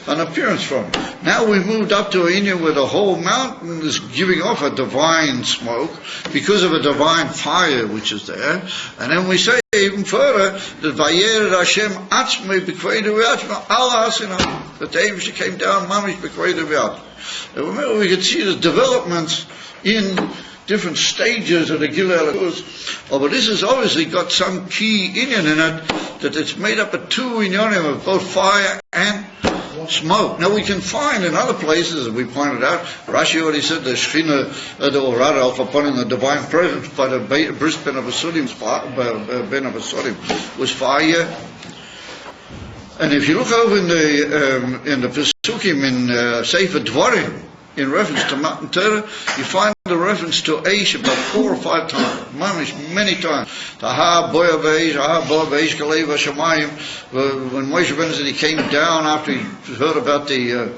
an appearance from Him. Now we moved up to an inyan where the whole mountain is giving off a divine smoke because of a divine fire which is there, and then we say even further that Vayered Hashem Atzmei B'Kveidu V'Atzmei Al Har Sinai, that the Eibush came down Mamish B'Kveidu V'Atzmei. And remember, we could see the developments in different stages of the Gilel HaKuz. But this has obviously got some key inyan in it, that it's made up of two inyanim of both fire and smoke. Now we can find in other places, as we pointed out, Rashi already said the Shekhinah, or rather, upon the divine presence by the Bris Ben Abasurim was fire. And if you look over in the Pesukim in Sefer Dvarim, in reference to Matan Torah, you find the reference to Eish about 4 or 5 times, mamish, many times. Taha boya v'eish, aha boya v'eish kalei v'shamayim. When Moshe Rabbeinu came down after he heard about the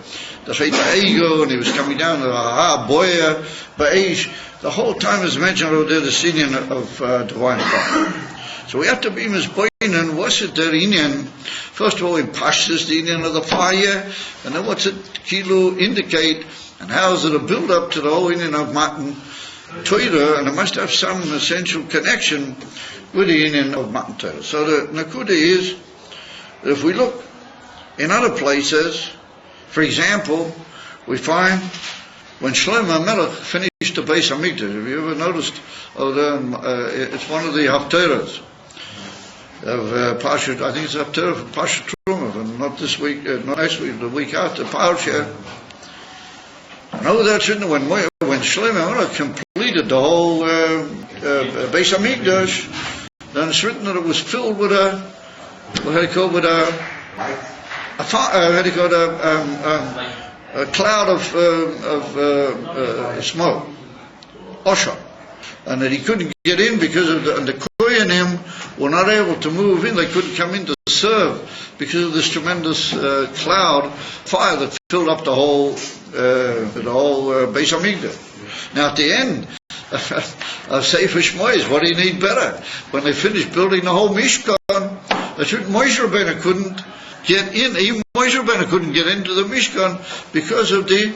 Chet Ego, and he was coming down, aha boya v'eish, the whole time is mentioned over there the inyan of divine fire. So we have to be misboinen. What's it their inyan? First of all, in Pashtus, the inyan of the fire, and then what's it kilu indicate? And how is it a build-up to the whole inyan of Matan Torah? And it must have some essential connection with the inyan of Matan Torah. So the Nakuda is, if we look in other places, for example, we find when Shlomo Melech finished the Beis Hamikdash. Have you ever noticed? It's one of the Haftarahs of Parshat. I think it's Haftarah for Parshat Truma, and not this week, not next week, the week after Parshat. No, that's written when Shlomo Melech completed the whole Beis Hamikdash. Then it's written that it was filled with a cloud of smoke, Osha, and that he couldn't get in because of the Kohanim were not able to move in. They couldn't come in to serve because of this tremendous cloud fire that filled up the whole Beis Hamikdash. Now at the end of Sefer Shmoyes, what do you need better? When they finished building the whole Mishkan, Moshe Rabbeinu couldn't get in. Even Moshe Rabbeinu couldn't get into the Mishkan because of the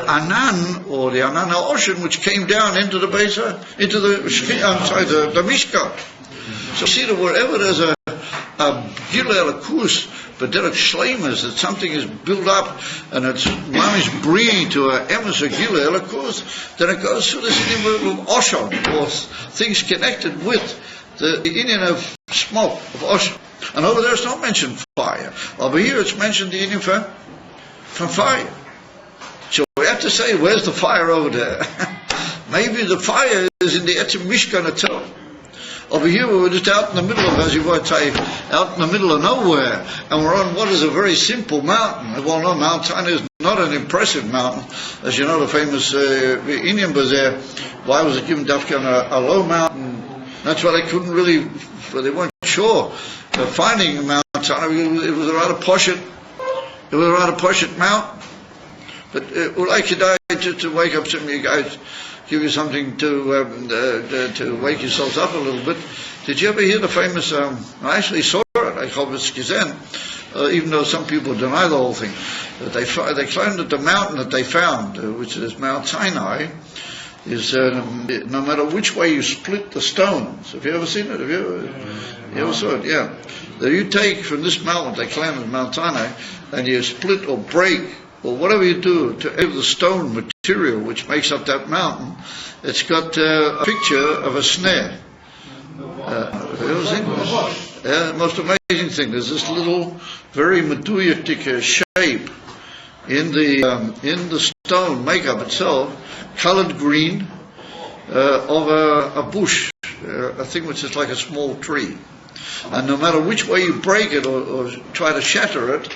Anan, or the Anan HaOshen, which came down into the Mishkan. So see that wherever there's a Gilel HaKuz, but Derek Shleimus, that something is built up and it's mamish bringing to an emes of Gilel HaKuz, then it goes through this inyan of Oshon, or things connected with the inyan of smoke, of Oshon. And over there it's not mentioned fire. Over here it's mentioned the inyan from fire. So we have to say, where's the fire over there? Maybe the fire is in the Etzim Mishkan itself. Over here we were just out in the middle of, as you might say, out in the middle of nowhere, and we're on what is a very simple mountain. Well, no, Mount Sinai is not an impressive mountain. As you know, the famous inyan was there. Why was it given Dafka on a low mountain? That's why they couldn't really, they weren't sure of finding Mount Sinai. It was a rather poshut mountain. But like you died to wake up some of you guys, give you something to wake yourselves up a little bit. Did you ever hear the famous, I actually saw it, I hope it's Gizen, even though some people deny the whole thing, that they claimed that the mountain that they found, which is Mount Sinai, is no matter which way you split the stones. Have you ever seen it? You ever saw it? Yeah. That you take from this mountain, they claim is Mount Sinai, and you split or break, or whatever you do to give the stone material which makes up that mountain, it's got a picture of a snare. The most amazing thing, there's this little, very meduyatic shape in the stone makeup itself, colored green, of a bush, a thing which is like a small tree. And no matter which way you break it or try to shatter it,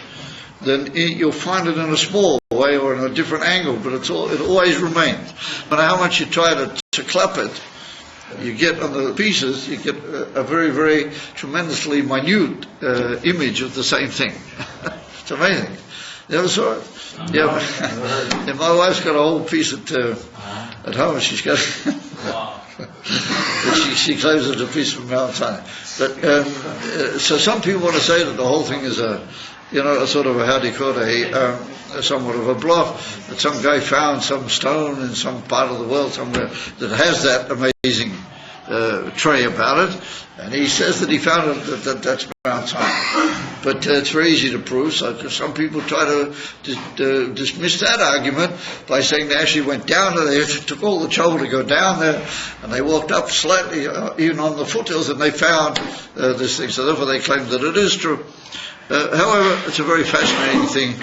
then you'll find it in a small way or in a different angle, but it always remains. No matter how much you try to clap it, you get on the pieces, you get a very, very tremendously minute image of the same thing. It's amazing. You ever saw it? Yeah. Yeah, my wife's got a whole piece at home. She's got. she claims it's a piece from Mount Sinai. But so some people want to say that the whole thing is a sort of a, how do you call it, somewhat of a bluff, that some guy found some stone in some part of the world somewhere that has that amazing tray about it, and he says that he found it, that's Mount Sinai. But it's very easy to prove, so some people try to dismiss that argument by saying they actually went down there, they took all the trouble to go down there, and they walked up slightly, even on the foothills, and they found this thing, so therefore they claim that it is true. However, it's a very fascinating thing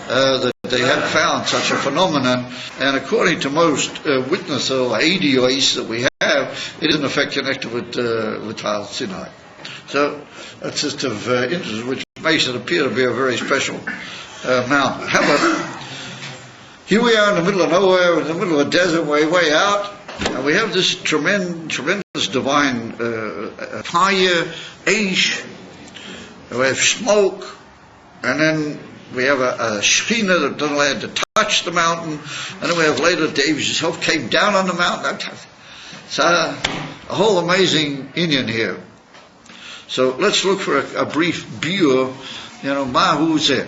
that they have found such a phenomenon, and according to most witnesses or ADOs that we have, it is in effect connected with Har Sinai. So that's just of interest, which makes it appear to be a very special mountain. However, here we are in the middle of nowhere, in the middle of a desert, way out, and we have this tremendous divine fire, ash. We have smoke, and then we have a Shekhinah that doesn't allow to touch the mountain, and then we have later David himself came down on the mountain. It's a whole amazing Indian here. So let's look for a brief view, Mahu Zeh.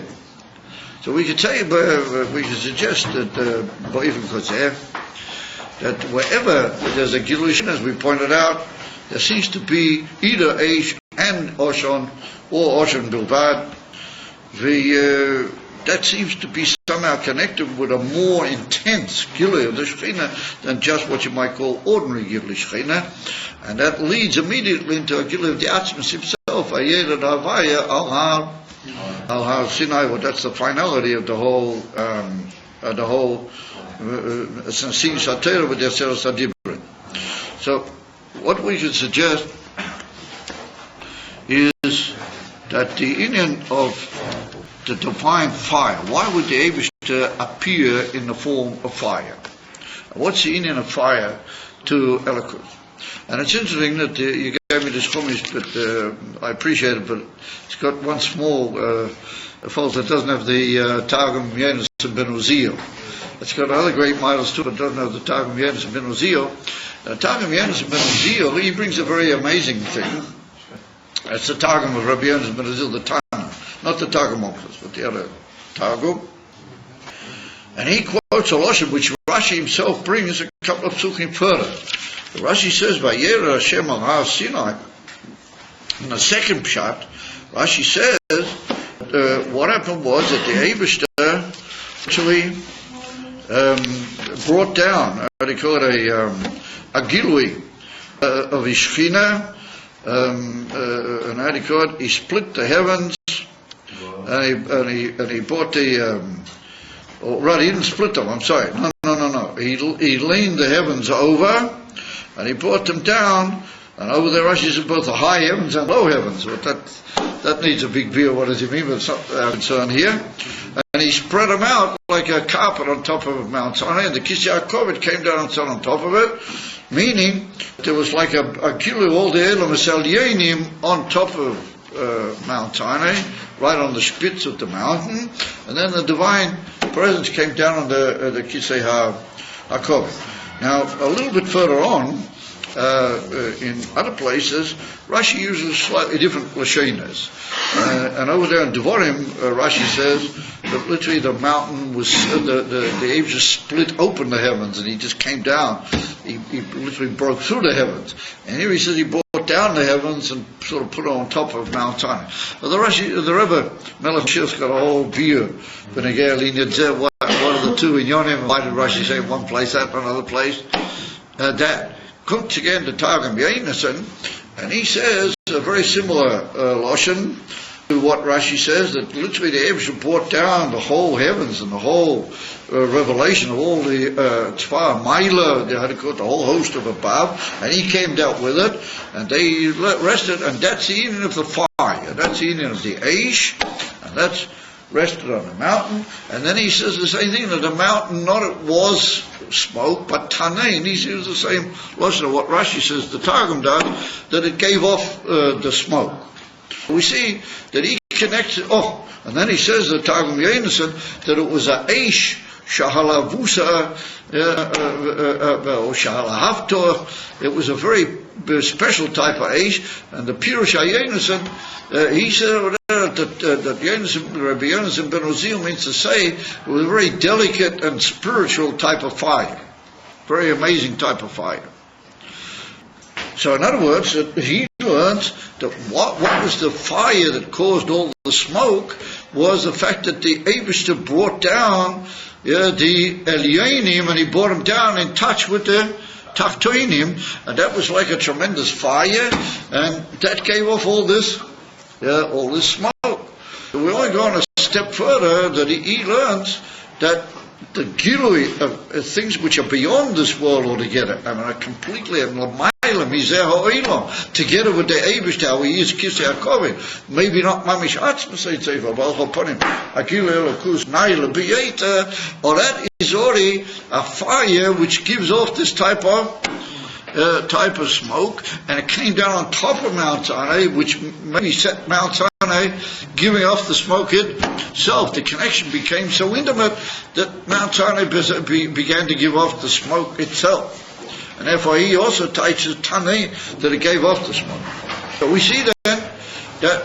So we could say, we could suggest that that wherever there's a Gilush, as we pointed out, there seems to be either Aish and Oshon, or Oshon Bilbad. That seems to be somehow connected with a more intense Gilui of the Shekhinah than just what you might call ordinary Gilui Shekhinah. And that leads immediately into a Gilui of the Atzmus himself, Ayed and Havaya al Har Sinai. Well, that's the finality of the whole Sin Satera with their Sadibrin. So, what we should suggest is that the Indian of the divine fire, why would the Eibishter appear in the form of fire? What's the Indian of fire to Elikus? And it's interesting that you gave me this chumash, but I appreciate it, but it's got one small fault. It doesn't have the Targum Yenis and Ben Uziel. It's got other great models too, but it doesn't have the Targum Yenis and Ben Uziel. Targum Yenis and Ben Uziel, he brings a very amazing thing. That's the Targum of Rabbi Yenis ben Uziel, the Tana, not the Targum Okhlas, but the other Targum. And he quotes a Lashon which Rashi himself brings a couple of psukim further. Rashi says, Vayera Hashem al Har Sinai. In the second pshat, Rashi says, what happened was that the Eibishter actually brought down, they call it a Gilui of his Shekhinah, and how do you call it? He split the heavens, and he brought the, he didn't split them, I'm sorry, no. He leaned the heavens over, and he brought them down, and over there Rashi said both the high heavens and low heavens, but that needs a big view. What does he mean? But concern here, and he spread them out like a carpet on top of Mount Sinai, and the Kis Yaakov came down and sat on top of it, meaning there was like a Gilu, all the Elam Yenim on top of Mount Sinai, right on the spitz of the mountain, and then the divine presence came down on the Kis Yaakov. Now, a little bit further on, in other places, Rashi uses slightly different lashonas. And over there in Devarim, Rashi says that literally the mountain was, the Abe just split open the heavens, and he just came down. He literally broke through the heavens. And here he says he brought down the heavens and sort of put it on top of Mount Sinai. But the Rebbe Melech Shir's got a whole view. What are the two in Yonim. Why did Rashi say one place that, another place that? Comes again to Targum Yonason, and he says a very similar lashon to what Rashi says, that literally the Eibusha brought down the whole heavens and the whole revelation of all the Tzva, Maila, they had to go the whole host of above, and he came down with it, and they rested, and that's the evening of the fire, that's the evening of the Aish, and that's rested on the mountain. And then he says the same thing, that the mountain, not it was smoke, but Tanein, he says the same lesson of what Rashi says, the Targum does, that it gave off the smoke. We see that he connects it, and then he says, the Targum Yonason, that it was a Aish, Shahalavusa, or Shahalahavtor, it was a very special type of Aish, and the Pirush Yonason, he said that Rabbi Yonason ben Uzziel means to say it was a very delicate and spiritual type of fire, very amazing type of fire. So in other words, he learns that what was the fire that caused all the smoke was the fact that the Eibishter brought down the Elyonim, and he brought them down in touch with the Tachtoinim, and that was like a tremendous fire, and that gave off all this smoke. We're only going a step further, that he learns that the gilui of things which are beyond this world altogether, I mean, are completely together with the Eibush, how he is Kisei HaKovin, maybe not Mamish Atzma Seitzefa, but upon him, Akil Elakus Naila Biyeta, or that is already a fire which gives off this type of smoke, and it came down on top of Mount Sinai, which maybe set Mount Sinai giving off the smoke itself. The connection became so intimate that Mount Sinai began to give off the smoke itself. And therefore he also teaches Tani that it gave off the smoke. So we see then that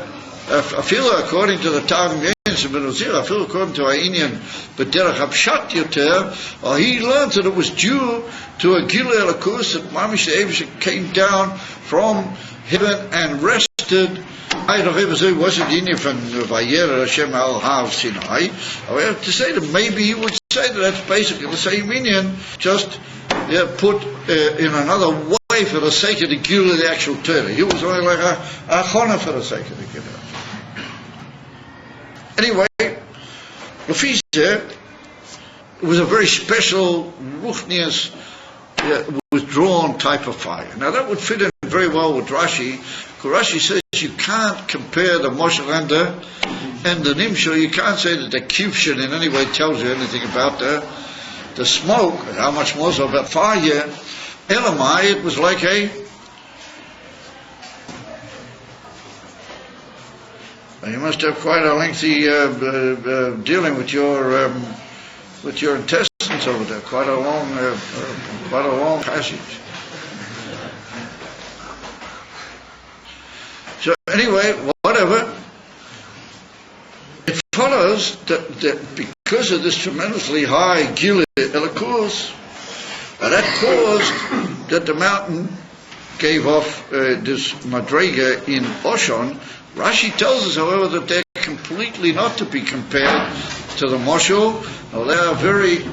I feel according to the Targum Yonason, I feel according to Ainian B'derech Hapshat Yoter, he learned that it was due to a Gilui Elokus, that Mamish Eibush came down from heaven and rested. I don't ever say it wasn't in from Vayer Hashem al Har Sinai. I have to say that maybe he would say that that's basically the same Indian, just put in another way for the sake of the Gilui, the actual Torah. He was only like a chona for the sake of the Gilui. Anyway, Lefise, it was a very special ruchnius, withdrawn type of fire. Now that would fit in very well with Rashi, because Rashi says you can't compare the Moshel and the Nimshal. You can't say that the Kivshin in any way tells you anything about the smoke, and how much more so about fire. Elamai, it was like you must have quite a lengthy dealing with your intestines over there. Quite a long passage. So anyway, whatever. It follows that because of this tremendously high Gilui Elokus, that caused that the mountain gave off this madrega in Oshon. Rashi tells us, however, that they're completely not to be compared to the Moshel. They are very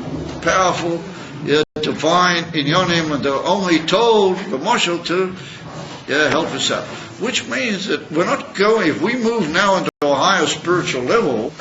powerful, divine inyonim, and they're only told the Moshel to help us out. Which means that we're not going, if we move now into a higher spiritual level,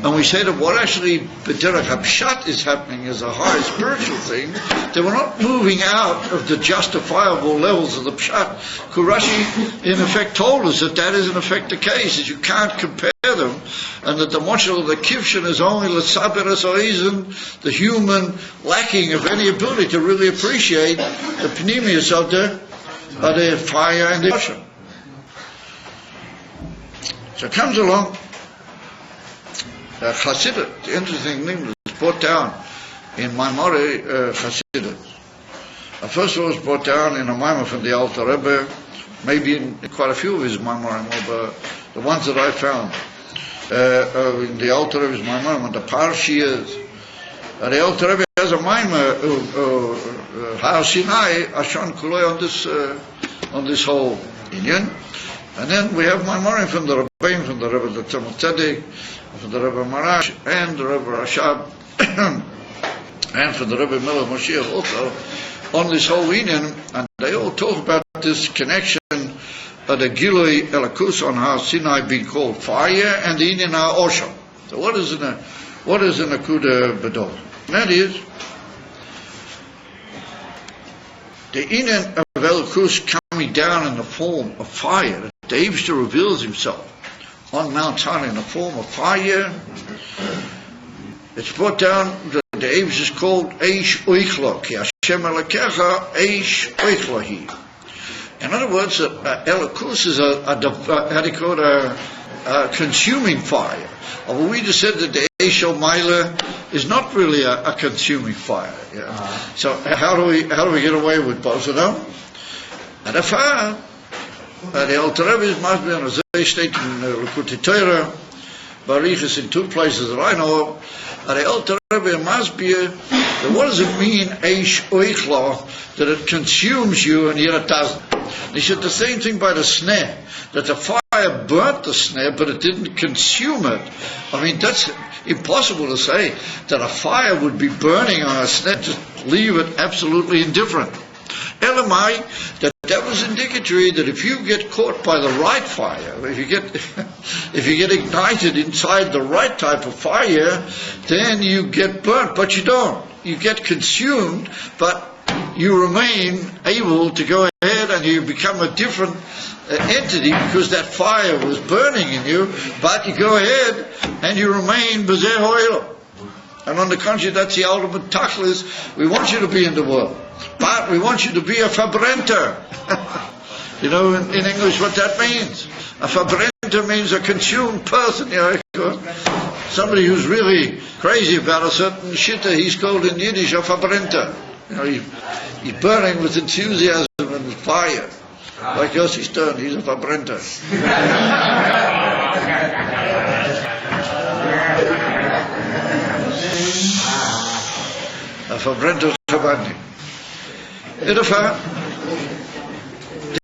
and we say that what actually B'derech Hapshat is happening is a higher spiritual thing, then we're not moving out of the justifiable levels of the Pshat. Rashi, in effect, told us that is in effect the case, that you can't compare them, and that the Moshel of the Kivshin is only L'saber Esoizim, the human lacking of any ability to really appreciate the pneumius of the fire and the ocean. So it comes along Chassidut, the interesting thing was brought down in Maimori Chassidut. First of all, it was brought down in a Maimor from the Alter Rebbe, maybe in quite a few of his Maimorim, but the ones that I found in the Alter Rebbe's Maimorim, and the Parshiyas. The Alter Rebbe has a Maimor, Har Sinai, Ashon Kuloi on this whole Indian. And then we have Maimorim from the Rebbeim, from the Rebbe the Tzemach Tzedek, from the Rebbe Marash, and the Rebbe Rashab, and from the Rebbe Miller Moshiach also, on this whole Inyan, and they all talk about this connection of the Gilui Elakus on how Sinai being called fire, and the Inyan Osham. So what is an Akuda Badol? And that is the Inyan of Elakus coming down in the form of fire. The Eibishter reveals himself on Mount Sinai in the form of fire. It's brought down, the Eibishter is called Eish Oichlo, Ki Hashem Elokecha Eish Oichlo Hi. In other words, Elakus is a consuming fire. Although we just said that the Eish Omaila is not really a consuming fire. Yeah. So how do we get away with both of them? And the fire, the Alter Rebbe must be on a state in Likutei Torah, Barichas in two places that I know of. And the Alter Rebbe must be, what does it mean, Eish Oichlo, that it consumes you and yet it doesn't? He said the same thing by the snare, that the fire burnt the snare, but it didn't consume it. I mean, that's impossible to say that a fire would be burning on a snare, just leave it absolutely indifferent. Elamai, that was indicatory that if you get caught by the right fire, if you get ignited inside the right type of fire, then you get burnt, but you don't. You get consumed, but you remain able to go ahead and you become a different entity because that fire was burning in you, but you go ahead and you remain B'zeh Ha'olam. And on the contrary, that's the ultimate tachlis. We want you to be in the world, but we want you to be a fabrenter. You know, in English what that means. A fabrenter means a consumed person. You know, somebody who's really crazy about a certain shitta, he's called in Yiddish a fabrenter. You know, he's burning with enthusiasm and fire. Like Yossi Stern, he's a fabrenter. A fabrenter Chabadnik.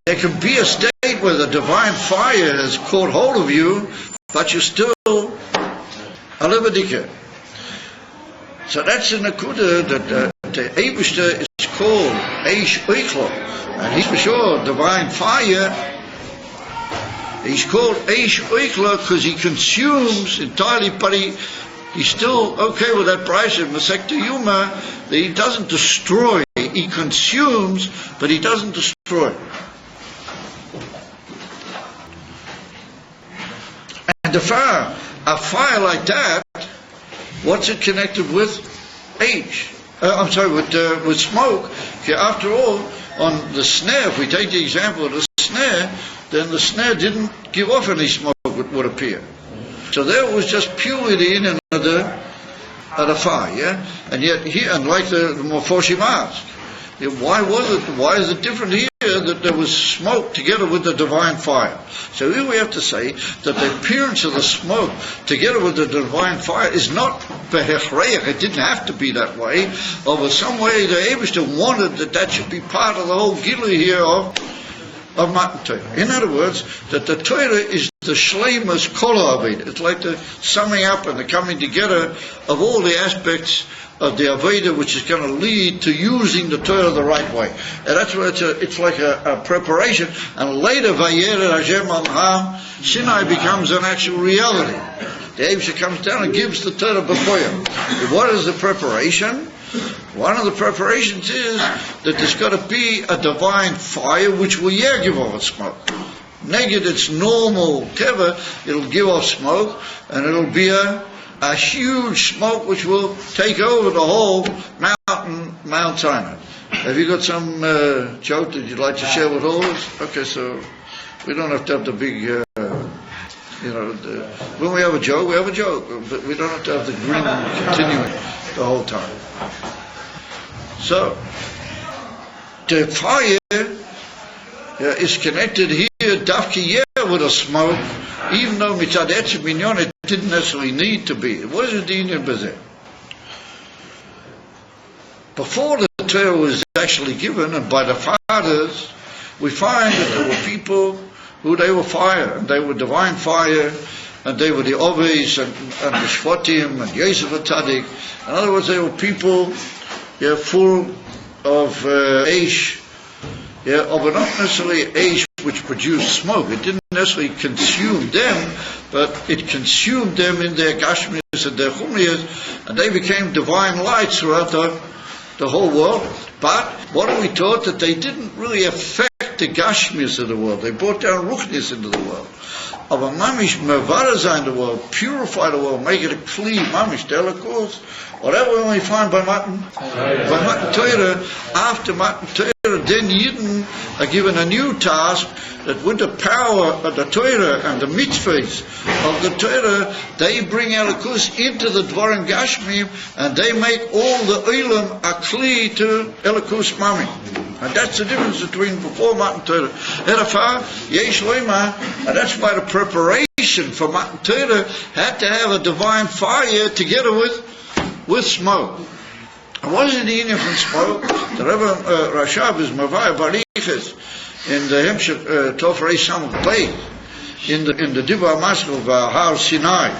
There can be a state where the divine fire has caught hold of you, but you're still a Levadika. So that's in the Nakuda that the Eibishter is called Eish Oichlo, and he's for sure divine fire. He's called Eish Oichlo because he consumes entirely, but he's still okay with that price of Masecta Yuma, that he doesn't destroy. He consumes, but he doesn't destroy. And a fire like that, what's it connected with? With smoke. After all, on the snare, if we take the example of the snare, then the snare didn't give off any smoke, it would appear. So there was just purely the in and of the fire, yeah? And yet here, and like the Meforshim asked, why is it different here that there was smoke together with the divine fire? So here we have to say that the appearance of the smoke together with the divine fire is not behechreich. It didn't have to be that way. Or some way the Eibishter wanted that should be part of the whole Gilui here of Matan Torah. In other words, that the Torah is the shleimus kol ha'aveda. It's like the summing up and the coming together of all the aspects of the Aveda, which is going to lead to using the Torah the right way. And that's where it's like a preparation. And later, Vayered Hashem al Ham, Sinai becomes an actual reality. The Eibishter comes down and gives the Torah before you. What is the preparation? One of the preparations is that there's got to be a divine fire which will give off smoke. Neged its normal keva, it'll give off smoke, and it'll be a huge smoke which will take over the whole Mount Sinai. Have you got some joke that you'd like to share with all of us? Okay, so we don't have to have the big, when we have a joke, but we don't have to have the grin continuing the whole time. So, the fire is connected here, Dafki with a smoke, even though Mitzad Etzim Minyon it didn't necessarily need to be. What is the Inyan B'zeh? Before the Torah was actually given, and by the fathers, we find that there were people who they were fire, and they were divine fire, and they were the Oves and the Shvatim and Yosef HaTzadik. In other words, they were people full of ash, but not necessarily ash which produced smoke. It didn't necessarily consume them, but it consumed them in their gashmias and their chumlias, and they became divine lights throughout the whole world. But what are we taught? That they didn't really affect the gashmias of the world. They brought down ruchnis into the world. Aber mamish mevara in the world, purify the world, make it a kli, mamish delakos, whatever we find by Matan Torah, after Matan Torah, then Yidden are given a new task, that with the power of the Torah and the mitzvahs of the Torah, they bring Elikus into the Dvarim Gashmim, and they make all the Olam a kli to Elikus Mami. And that's the difference between before Matan Torah. Erafah, Yesh Loima, and that's why the preparation for Matan Torah had to have a divine fire together with smoke. And what is the Indian from smoke? The Rebbe Rashab is Mavaya Bariches in the Hemshech Tofrei Samuk Bey, in the Diva Mask of Har Sinai,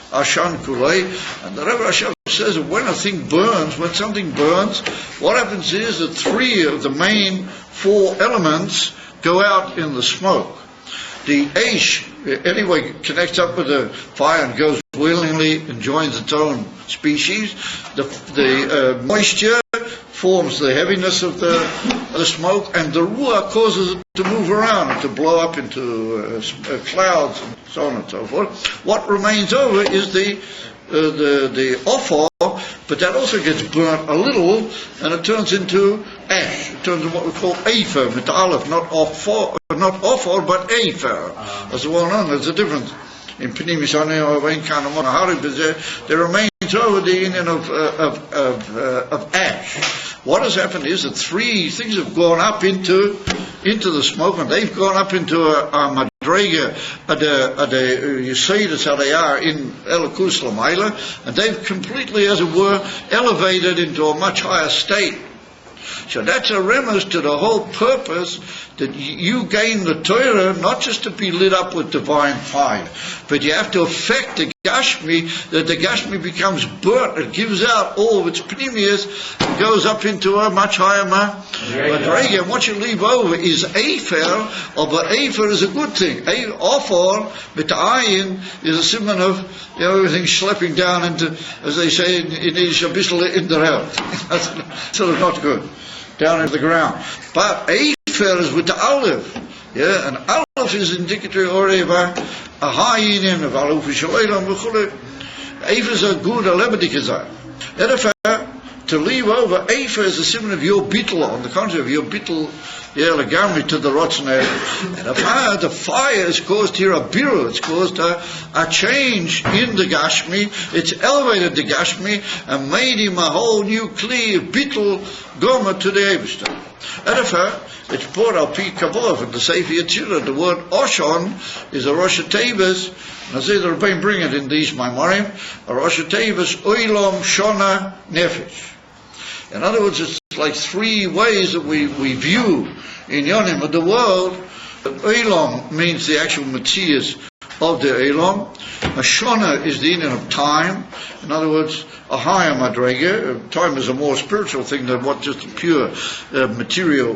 Ashan Kulei, and the Rebbe Rashab says that when a thing burns, when something burns, what happens is that 3 of the main 4 elements go out in the smoke. The ash, anyway, connects up with the fire and goes willingly and joins its own species. The moisture forms the heaviness of the smoke, and the ruach causes it to move around and to blow up into clouds and so on and so forth. What remains over is the offal, but that also gets burnt a little, and it turns into ash. It turns into what we call afer, mit aleph, not offal, but afer. As well known, there's a difference. In Pnimis there remains over the union of ash. What has happened is that 3 things have gone up into the smoke, and they've gone up into a madrega, you see that's how they are in Elikus Lamaila, and they've completely, as it were, elevated into a much higher state. So that's a remiss to the whole purpose that you gain the Torah not just to be lit up with divine fire, but you have to affect the Gashmi, that the Gashmi becomes burnt, it gives out all of its pneumias, and goes up into a much higher madrega. And what you leave over is Afer, but Afer is a good thing. Offer, B'ta'ayin, is a simon of everything schlepping down into, as they say in Yiddish, a bissel in the earth. That's sort of not good, down into the ground. But Afer is with the olive. Yeah, and Aleph is indicative already of a high union of Aleph Shalom V'chule. Aleph is a good Alebedikazar. To leave over, Aleph is a symbol of your bittul, on the contrary of your bittul, Legamri to the Rotzen area. And the fire has caused here a biru, it's caused a change in the Gashmi, it's elevated the Gashmi, and made him a whole new kli, bittul, goma to the Eibishter. It's brought al pi Kabbalah from the Sefer Yetzirah. The word Oshon is a Rosh Hashanah, and I say the Rebbeim bring it in these Maimorim, a Rosh Hashanah, Oilom Shona Nefesh. In other words, it's like 3 ways that we view in Yonim of the world. Oilom means the actual Metzias of the Oilom. A Shona is the union of time. In other words, a higher madrega. Time is a more spiritual thing than what just a pure material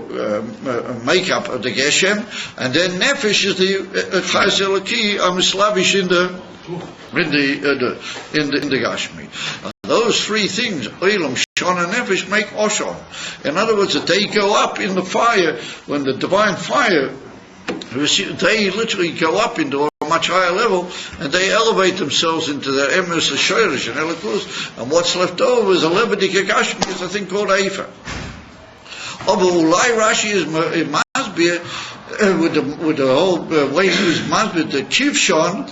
makeup of the Geshem. And then Nefesh is the Chayes Eloki, Amislavish in the Gashmi. Those 3 things, Olam, Shon, and Nefesh, make Oshon. In other words, that they go up in the fire, when the divine fire, they literally go up into a much higher level, and they elevate themselves into their emes, shoyrish, and elikus, and what's left over is a lebedik gashmi, is a thing called Eifer. Ulai Rashi is masbir with the whole way he was masbir the kivshon.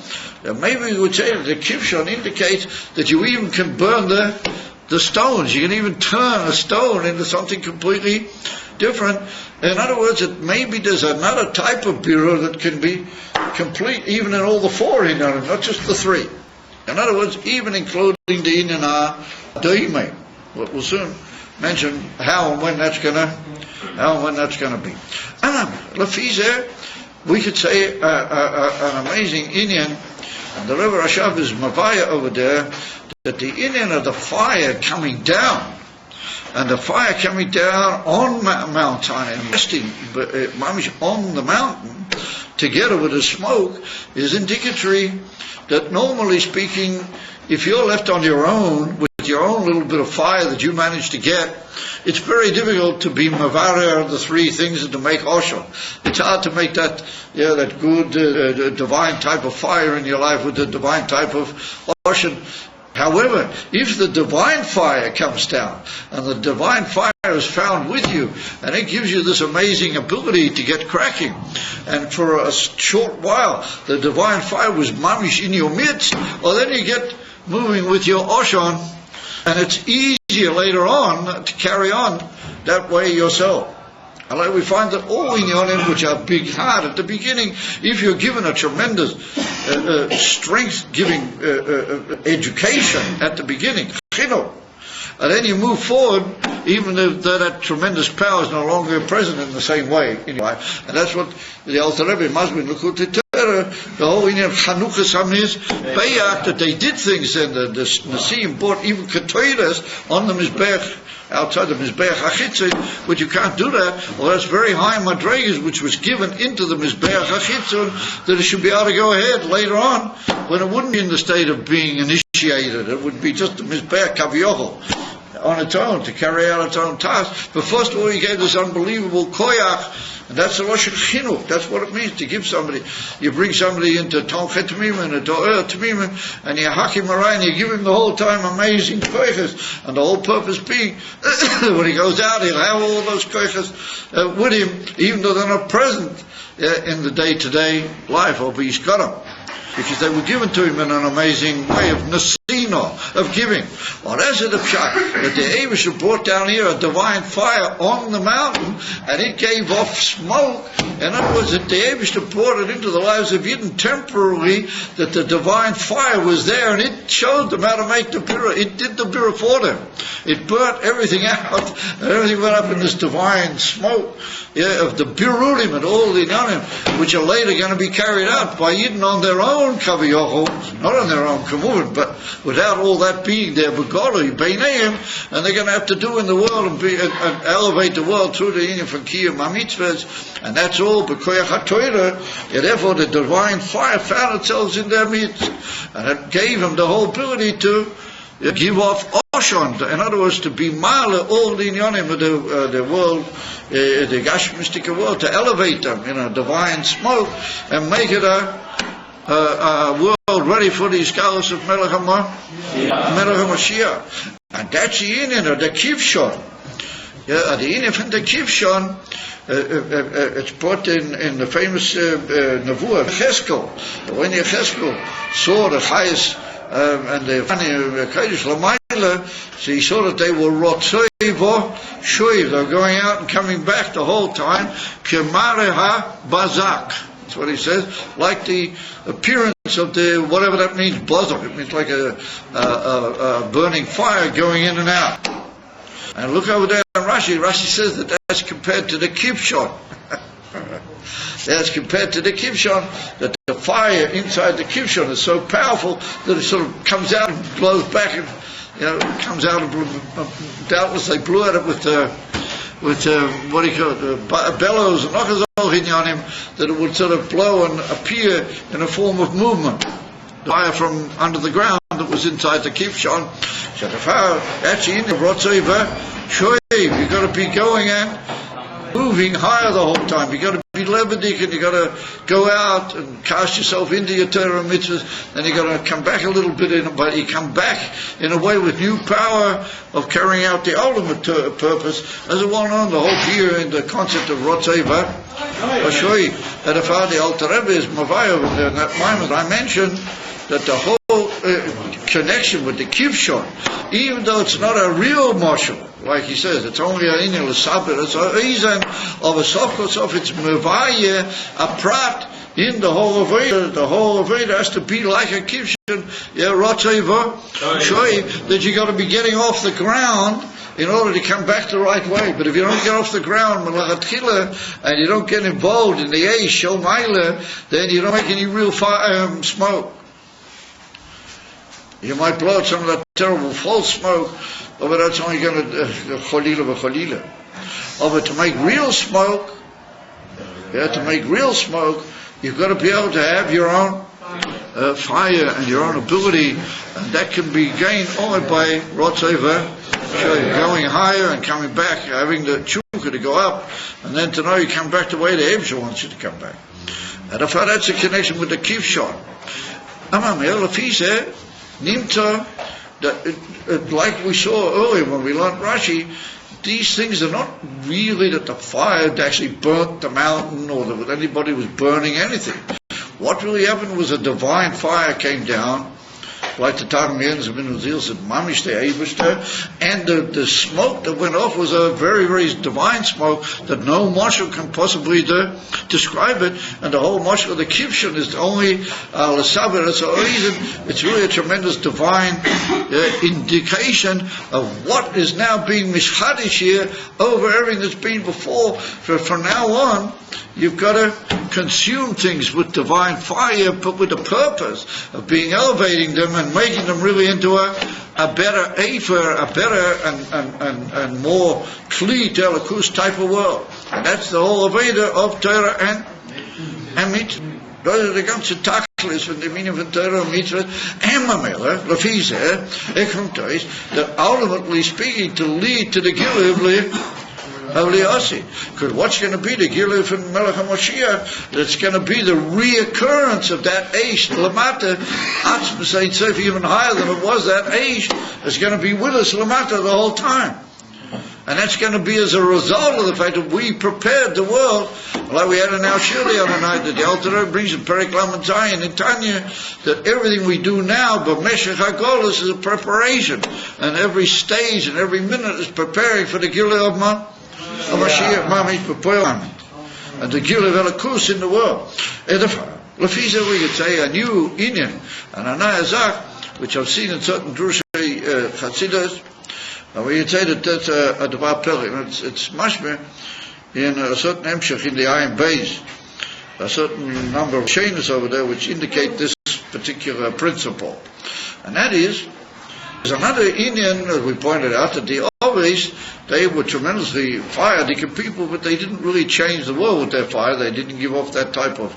Maybe we would say that the kivshon indicates that you even can burn the stones. You can even turn a stone into something completely different. In other words, maybe there's another type of biru that can be complete, even in all the 4 inyanim, not just the 3. In other words, even including the inyan doime. We'll soon mention how and when that's gonna be. Lafizeh, we could say an amazing inyan, and the Rebbe Rashav is Mavaya over there, that the inyan of the fire coming down, and the fire coming down on Mount Sinai and resting on the mountain together with the smoke is indicatory that, normally speaking, if you're left on your own with your own little bit of fire that you manage to get, it's very difficult to be mavarer the three things and to make oshon. It's hard to make that that good divine type of fire in your life with the divine type of oshon. However, if the divine fire comes down and the divine fire is found with you, and it gives you this amazing ability to get cracking, and for a short while the divine fire was mamish in your midst, well, then you get moving with your oshon, and it's easier later on to carry on that way yourself. And like we find that all inyanim which are big hard at the beginning, if you're given a tremendous strength-giving education at the beginning, chinuch, and then you move forward, even if that tremendous power is no longer present in the same way in your life. And that's what the Alter Rebbe Masbin L'Kutei Torah, the whole Inyan Chanukas Hamniz Bayach, that they did things, and the Nasiim brought even Ketoiras on the Mizbech, outside the Mizbeach HaChitzon, but you can't do that. Well, that's very high madregas which was given into the Mizbeach HaChitzon, that it should be able to go ahead later on, when it wouldn't be in the state of being initiated. It would be just the Mizbeach Kaviochel on its own, to carry out its own task. But first of all, he gave this unbelievable koyach, and that's the Rosh Chinuch. That's what it means to give somebody. You bring somebody into Tomchet Tmimim and Do'er Tmimim, and you hack him around, you give him the whole time amazing koyches, and the whole purpose being, when he goes out, he'll have all those koyches with him, even though they're not present in the day-to-day life, or he's got them, because they were given to him in an amazing way of nesino, of giving. Well, that's the pshat, that the Eibusha brought down here a divine fire on the mountain, and it gave off smoke. In other words, that the Eibusha brought it into the lives of Yidden temporarily, that the divine fire was there, and it showed them how to make the birah. It did the birah for them. It burnt everything out, and everything went up in this divine smoke of the birulim and all the inyanim, which are later going to be carried out by Yidden on their own kaviyochel, not on their own kamuvin, but without all that being there, begolui, beinayim, and they're going to have to do in the world and elevate the world through the inyan from kiyum hamitzvahs, and that's all b'koyach haTorah. Therefore, the divine fire found itself in their midst, and it gave them the whole ability to give off oshon. In other words, to be male all the inyanim of the world, the gashmistic world, to elevate them in a divine smoke and make it a world ready for the scholars of Melech HaMashiach. And that's the inyan of the kivshon. The inyan from the kivshon, it's brought in the famous Nevuah of Cheskel. When Cheskel saw the highest and the Kodesh L'mayla, so he saw that they were rotzoi vo shuiv. They were going out and coming back the whole time. K'mare ha-bazak. That's what he says. Like the appearance of the, whatever that means, blazak. It means like a burning fire going in and out. And look over there in Rashi. Rashi says that that's compared to the kivshon. That's compared to the kivshon, that the fire inside the kivshon is so powerful that it sort of comes out and blows back, and comes out and doubtless they blew at it with what do you call it, bellows and knockers on him, that it would sort of blow and appear in a form of movement. The fire from under the ground that was inside the kivshon. So the fire actually in the rotzeva shoiv. You've got to be going and moving higher the whole time. You've got to be lebedik, and you've got to go out and cast yourself into your Torah mitzvahs, and you've got to come back a little bit, but you come back in a way with new power of carrying out the ultimate purpose, as it went on the whole year in the concept of rotzeva shoiv. And if the Alter Rebbe is mavayo in that moment I mentioned, that the whole connection with the kivshon, even though it's not a real marshal, like he says, it's only an inyan l'sabir, it's a reason of a sof, it's mevaya, a prat in the whole Aveda. The whole Aveda has to be like a kivshon, rotzeva shoiv, that you got to be getting off the ground in order to come back the right way. But if you don't get off the ground, and you don't get involved in the eish, shomaila, then you don't make any real fire, smoke. You might blow out some of that terrible false smoke, but that's only going to cholila v'cholila. But to make real smoke, you've got to be able to have your own fire and your own ability, and that can be gained only by Rotzeva, going higher and coming back, having the chukka to go up, and then to know you come back the way the Ebsha wants you to come back. And I thought that's a connection with the kivshon. Nimta, that like we saw earlier when we learned Rashi, these things are not really that the fire actually burnt the mountain or that anybody was burning anything. What really happened was a divine fire came down, like the Targums of Minuzil said, Mamish the Eibishter, and the smoke that went off was a very, very divine smoke that no marshal can possibly describe it, and the whole marshal of the Kivshon is the only L'Saber. That's the reason it's really a tremendous divine indication of what is now being mishchadish here over everything that's been before. From now on, you've got to consume things with divine fire, but with the purpose of being elevating them and making them really into a better afer, a better and more kli delikus type of world. And that's the whole aveda of Torah and mitzvah. Those are the ganze Tachlis von the meaning of Torah and mitzvah and mamela, lefizeh, ekrumtois, that ultimately speaking to lead to the Gilui of Liasi. Because what's going to be the Gilui from Melech HaMashiach? That's going to be the reoccurrence of that Eish, Lamata, Atzma Saint Sefer, even higher than it was, that Eish is going to be with us, Lamata, the whole time. And that's going to be as a result of the fact that we prepared the world, like we had in our shir the other night, that the Alter Rebbe brings in Perek Lamed Zayin in Tanya, that everything we do now, b'meshech hagolus, is a preparation. And every stage and every minute is preparing for the Gilui of Mashiach Mamish B'Poyam. And the Gilui of Elikus in the world. Lefisa, we could say a new Inyan, and Anayazak, which I've seen in certain Drushei Chassidas. We could say that that's a Devar Pelik. It's mashmeh in a certain Emshech in the Ayin Beis, a certain number of Shainas over there which indicate this particular principle. And that is, there's another Indian, as we pointed out, that they were tremendously fire-digging people, but they didn't really change the world with their fire. They didn't give off that type of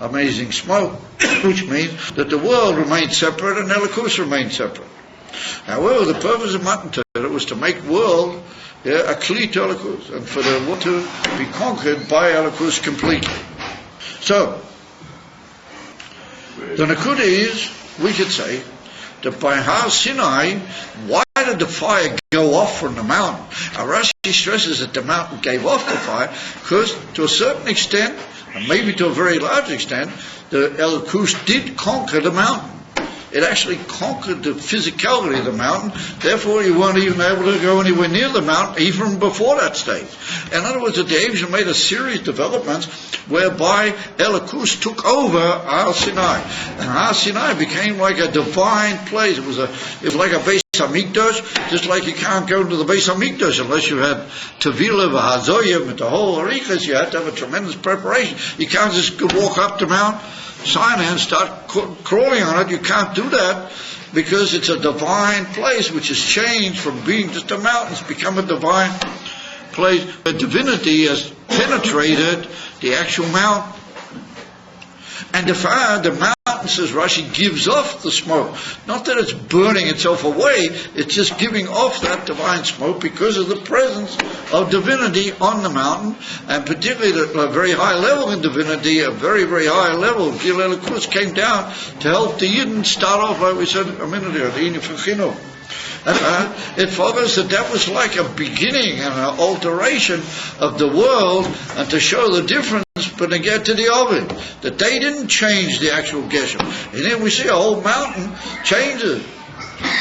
amazing smoke, which means that the world remained separate and Elikus remained separate. However, the purpose of Matan Torah was to make world a kli to Elikus, and for the world to be conquered by Elikus completely. So, the Nakuda is, we could say, that by Har Sinai, why did the fire go off from the mountain? Rashi stresses that the mountain gave off the fire because, to a certain extent, and maybe to a very large extent, the Elikus did conquer the mountain. It actually conquered the physicality of the mountain. Therefore, you weren't even able to go anywhere near the mountain, even before that stage. In other words, the Avshim made a series of developments whereby Elikus took over Har Sinai, and Har Sinai became like a divine place. It was like a Beis Hamikdash, just like you can't go into the Beis Hamikdash unless you had Tevilah, V'Hazoyim, and the whole Arichas. You had to have a tremendous preparation. You can't just walk up to Mount Sinai and start crawling on it. You can't do that because it's a divine place which has changed from being just a mountain. It's become a divine place. The divinity has penetrated the actual mountain. And the fire, the mountain, says Rashi, gives off the smoke. Not that it's burning itself away, it's just giving off that divine smoke because of the presence of divinity on the mountain, and particularly at a very high level in divinity, a very, very high level. Gilui Elikus came down to help the Yidden start off, like we said a minute ago, the Inyan from Chinuch. And it follows that was like a beginning and an alteration of the world, and to show the difference when they get to the Ovid, that they didn't change the actual Geshem. And then we see a whole mountain changes,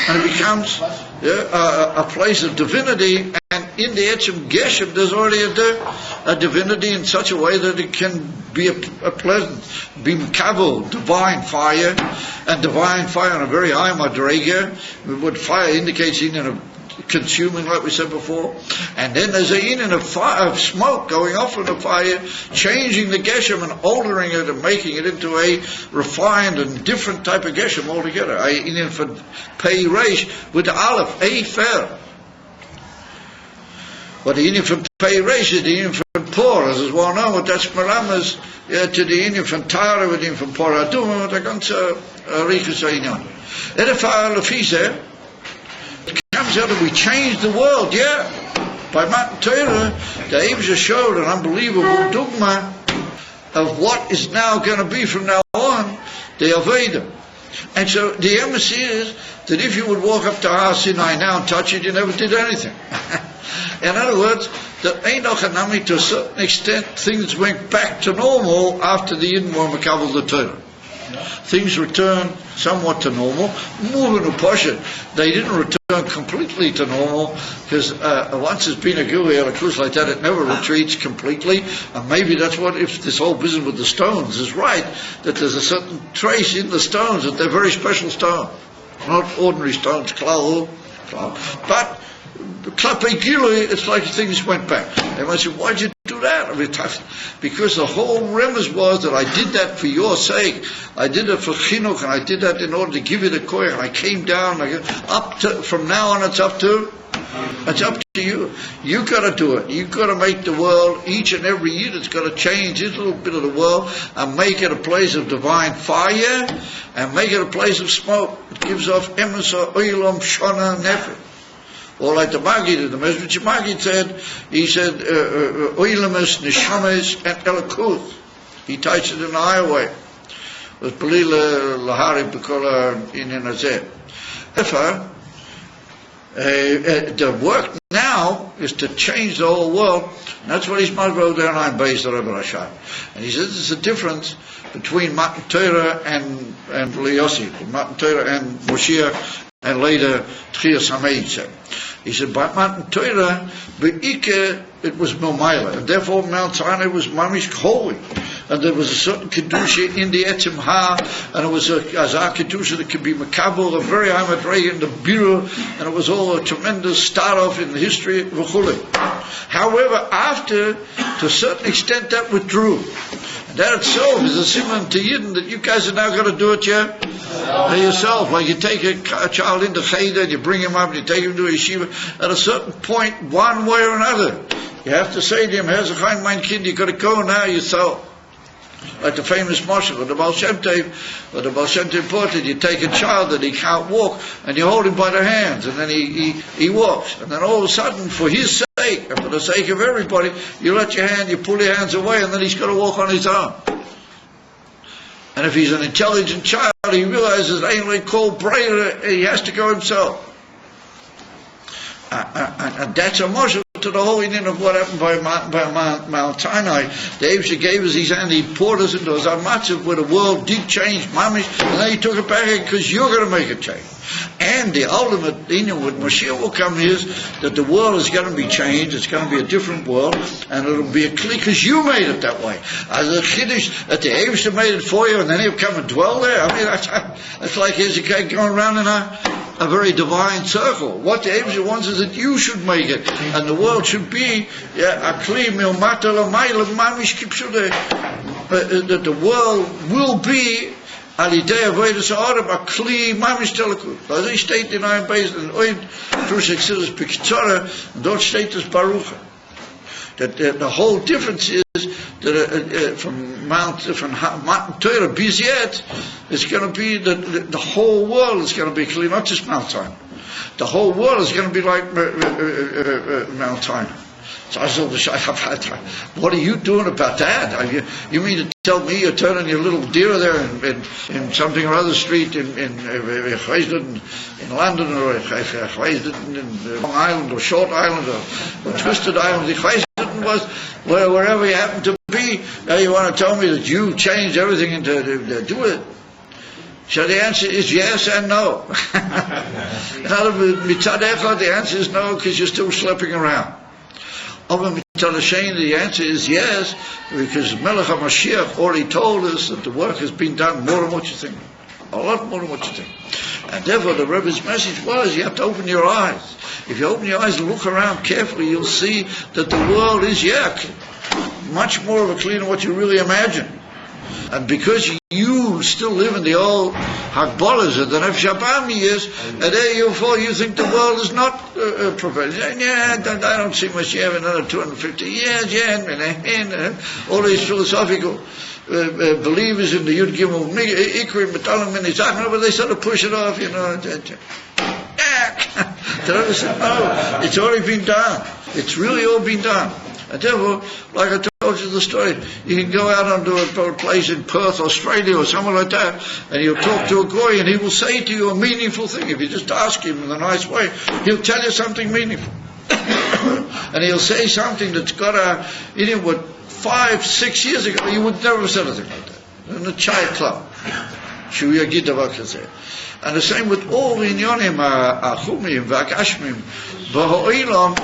and it becomes a place of divinity, and in the Etzem Geshem there's already a divinity in such a way that it can be a pleasant, bimkavo, divine fire, and divine fire on a very high madrega. What fire indicates in consuming, like we said before. And then there's a in of fire, of smoke going off from the fire, changing the geshem and altering it and making it into a refined and different type of geshem altogether. A in for pei reish with the aleph, a fer. But the Indian from Pei Reish is the Indian from Por, as is well known, but that's Melamas to the Indian from Tara, with the Indian from Por Aduma, with the ganze Riechus Einyan. Edifar Lefise, it comes out that we changed the world, yeah. By Matan Torah, the Eibusha showed an unbelievable dogma of what is now going to be from now on, the Aveda. And so the embassy is that if you would walk up to Har Sinai now and touch it, you never did anything. In other words, that Einoch to a certain extent, things went back to normal after the Yidden were Makabel the Torah. Things returned somewhat to normal. Moving to Poshet, they didn't return completely to normal, because once it's been a Guri or a cruise like that, it never retreats completely. And maybe that's what, if this whole business with the stones is right, that there's a certain trace in the stones, that they're very special stones. Not ordinary stones, but Klape Gilui, it's like things went back. They might say, why'd you do that? I mean, because the whole premise was that I did that for your sake. I did it for Chinuch, and I did that in order to give you the koyach, and I came down, from now on it's up to you. You gotta do it. You gotta make the world, each and every year it's gotta change this little bit of the world, and make it a place of divine fire, and make it a place of smoke. It gives off emesa, oilam, shona, nefesh. Or like the Maggid, the Mezritch Maggid said, he said, Oilemus, Neshames, and Elakut. He touched it in the highway. It was Belila Lahari Bekola in Nazir. The work now is to change the whole world. And that's what his mother wrote down on based on Rebbe Rashad. And he says there's a difference between Matan Torah and Yossi, Matan Torah and Moshiach, and later Tchias HaMeitz. He said, by Matan Torah, Be'ike, it was Milmaila, and therefore Mount Sinai was Mamish holy. And there was a certain Kedusha in the Etzim Ha, and it was a Azar Kedusha that could be Makabel, a very high Madrega in the Bira, and it was all a tremendous start-off in the history of V'chule. However, after, to a certain extent, that withdrew. And that itself is a simon to Yidden that you guys are now going to do it yourself. Like you take a child into Cheder, and you bring him up, and you take him to a yeshiva. At a certain point, one way or another, you have to say to him, here's a kind mein kind, you got to go now yourself. Like the famous Moshe, or the Baal Shem Tov, or the Baal Shem Tov reported, you take a child that he can't walk, and you hold him by the hands, and then he walks. And then all of a sudden, for his sake, and for the sake of everybody, you let your hand, you pull your hands away, and then he's got to walk on his own. And if he's an intelligent child, he realizes, ain't called brighter, he has to go himself. And that's a Moshe to the whole Indian of what happened by Mount Sinai. The Eibusha gave us his hand, he poured us into a matzav where the world did change, mamish, and then he took it back again because you're going to make it change. And the ultimate Indian with Mashiach will come is that the world is going to be changed, it's going to be a different world, and it'll be a clear, because you made it that way. As a Kiddush, that the Eibusha made it for you, and then he'll come and dwell there. I mean, that's like SHK going around in a very divine circle. What the Eibusha wants is that you should make it, and the world should be a kli milmata l'mayla mamish kipshude. That the world will be alidei avodas ha'adam a kli mamish telekut. As I state in Ein Beis and Oid Trush Exodus Pictura, and dort steht das Baruch. That the whole difference is that from Matan Torah bis yet, it's going to be the whole world is going to be kli, not just Mount Sinai. The whole world is going to be like Mount Sinai. So I said, what are you doing about that? You mean to tell me you're turning your little deer there in something or other street in London, or in Long Island, or Short Island, or Twisted Island, was wherever you happen to be, now you want to tell me that you changed everything into do it? So the answer is yes and no. In other words, mitzad echad, the answer is no, because you're still slipping around. Over mitzad hashem, the answer is yes, because Melech HaMashiach already told us that the work has been done more than what you think. A lot more than what you think. And therefore the Rebbe's message was, you have to open your eyes. If you open your eyes and look around carefully, you'll see that the world is, much more of a clean than what you really imagine. And because you still live in the old Hakbolas of the Nefesh Abami years, and therefore you think the world is not prophetic. I don't see Mashiach in another 250 years, all these philosophical believers in the Yud Gimel Ikrim B'talim Minizach, but they sort of push it off, The Rebbe said, no, it's already been done. It's really all been done. And therefore, like I told you the story, you can go out onto a place in Perth, Australia, or somewhere like that, and you'll talk to a goy, and he will say to you a meaningful thing. If you just ask him in a nice way, he'll tell you something meaningful. And he'll say something that's got what 5-6 years ago, you would never have said anything like that. In a chai club. And the same with all the inyonim, achumim, v'akashmim, v'ho'ilam,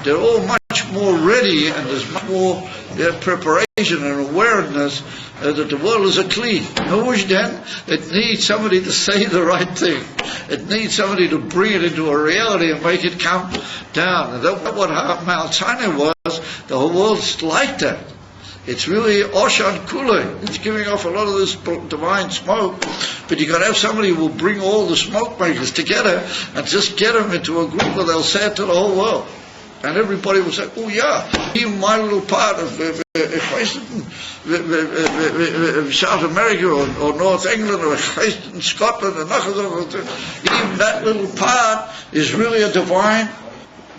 they're all much more ready, and there's much more preparation and awareness that the world is a kli. Then it needs somebody to say the right thing. It needs somebody to bring it into a reality and make it come down. And that's what Mount Sinai was. The whole world's like that. It's really Oshan Kule. It's giving off a lot of this divine smoke. But you've got to have somebody who will bring all the smoke makers together and just get them into a group where they'll say it to the whole world. And everybody will say, oh yeah, even my little part of South America or North England or Scotland and even that little part is really a divine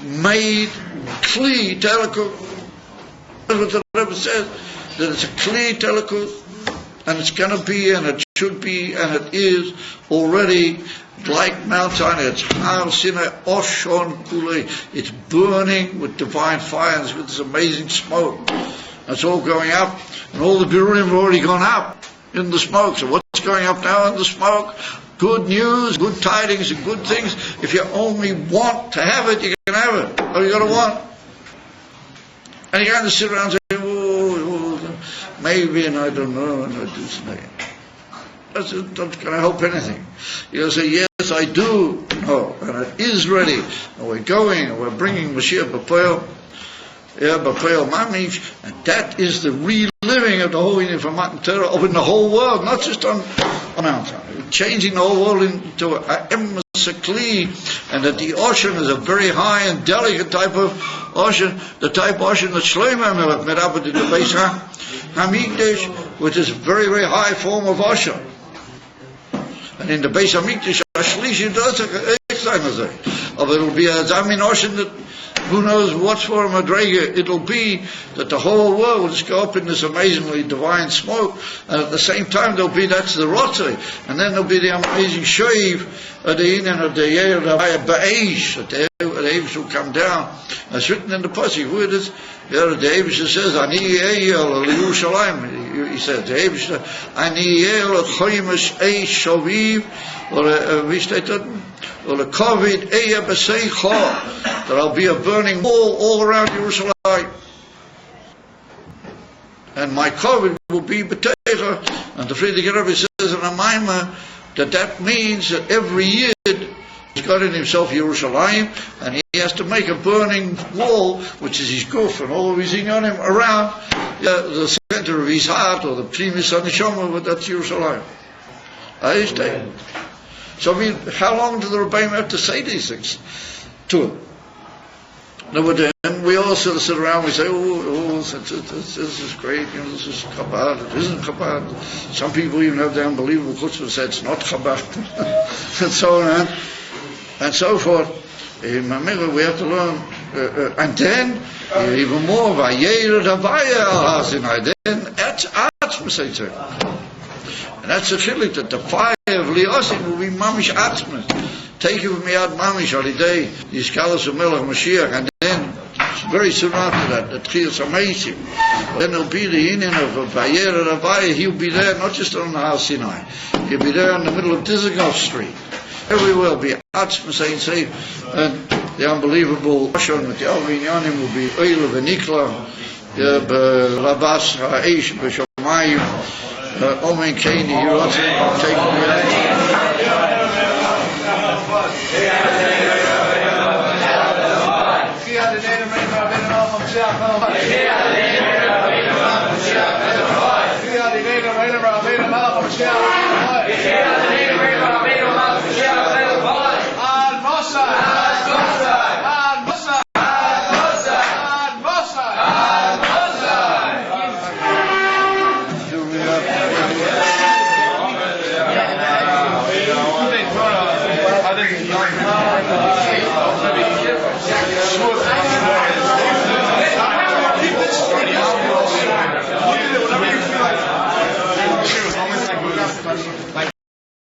made kli telekut. That's what the Rebbe says, that it's a kli telekut, and it's going to be, and it should be, and it is already like Mount Sinai. It's Har Sinai Oshon Kulei. It's burning with divine fire and with this amazing smoke. It's all going up, and all the Birurim have already gone up in the smoke. So what's going up now in the smoke? Good news, good tidings, and good things. If you only want to have it, you can have it. All you got to want. And you can't just sit around and say, oh, maybe, and I don't know, and I do something. That's not going to help anything. You'll say, yes, I do know, and it is ready, and we're going, and we're bringing Mashiach B'Poel, B'Poel Mamish, and that is the reliving of the whole Indian from Matan Torah, of in the whole world, not just on Mount Sinai, changing the whole world into a kli, and that the ocean is a very high and delicate type of ocean, the type of ocean that Shlomo Melech in the Beis HaMikdash, which is a very, very high form of ocean. And in the Beis HaMikdash, Ashlishi does a of it'll be a Zamin ocean that who knows what's for a Madrega. It'll be that the whole world will just go up in this amazingly divine smoke, and at the same time that's the Rotzei, and then there'll be the amazing Shoiv at the Indian of the Yeir Ba'esh, that the Abish will come down. It's written in the Pasuk, who it is? The Abish says, Ani Yeyel Yerushalayim. He says, the Abish, Ani Yeyel Choyimish Eish Shoviv, or wie steht dat? Or the COVID Eya B'Seicha, there'll be a burning wall all around Yerushalayim. And my COVID will be B'Techa. And the Friedrich Rebbe says in a Maimah that means that every Yid has got in himself Yerushalayim, and he has to make a burning wall, which is his guf and all of his inyanim around the center of his heart, or the primis haneshama, but that's Yerushalayim. So I mean, how long do the Rebbeim have to say these things to him? No, but then we all sort of sit around and we say, this is great, this is Chabad, it isn't Chabad. Some people even have the unbelievable chutzpah say it's not Chabad, and so on and so forth. In Mamela we have to learn, and then even more, then that's Atzma. And that's the chiluk, that the fire of Liasim will be mamish atzmas. Take it from miyad mamish holiday, Yizkalos of Melech Mashiach, and then very soon after that, the Tchias Ameisim. Then there'll be the union of Vayer and Avaya. He'll be there not just on the Har Sinai. He'll be there in the middle of Dizengoff Street. Everywhere will be atzmas, say, and the unbelievable Oshon with the Alvinyanim will be Oil of Enikla, Labas Ha'esh B'Shamayim. Omen Kane, you also take me. Watch out.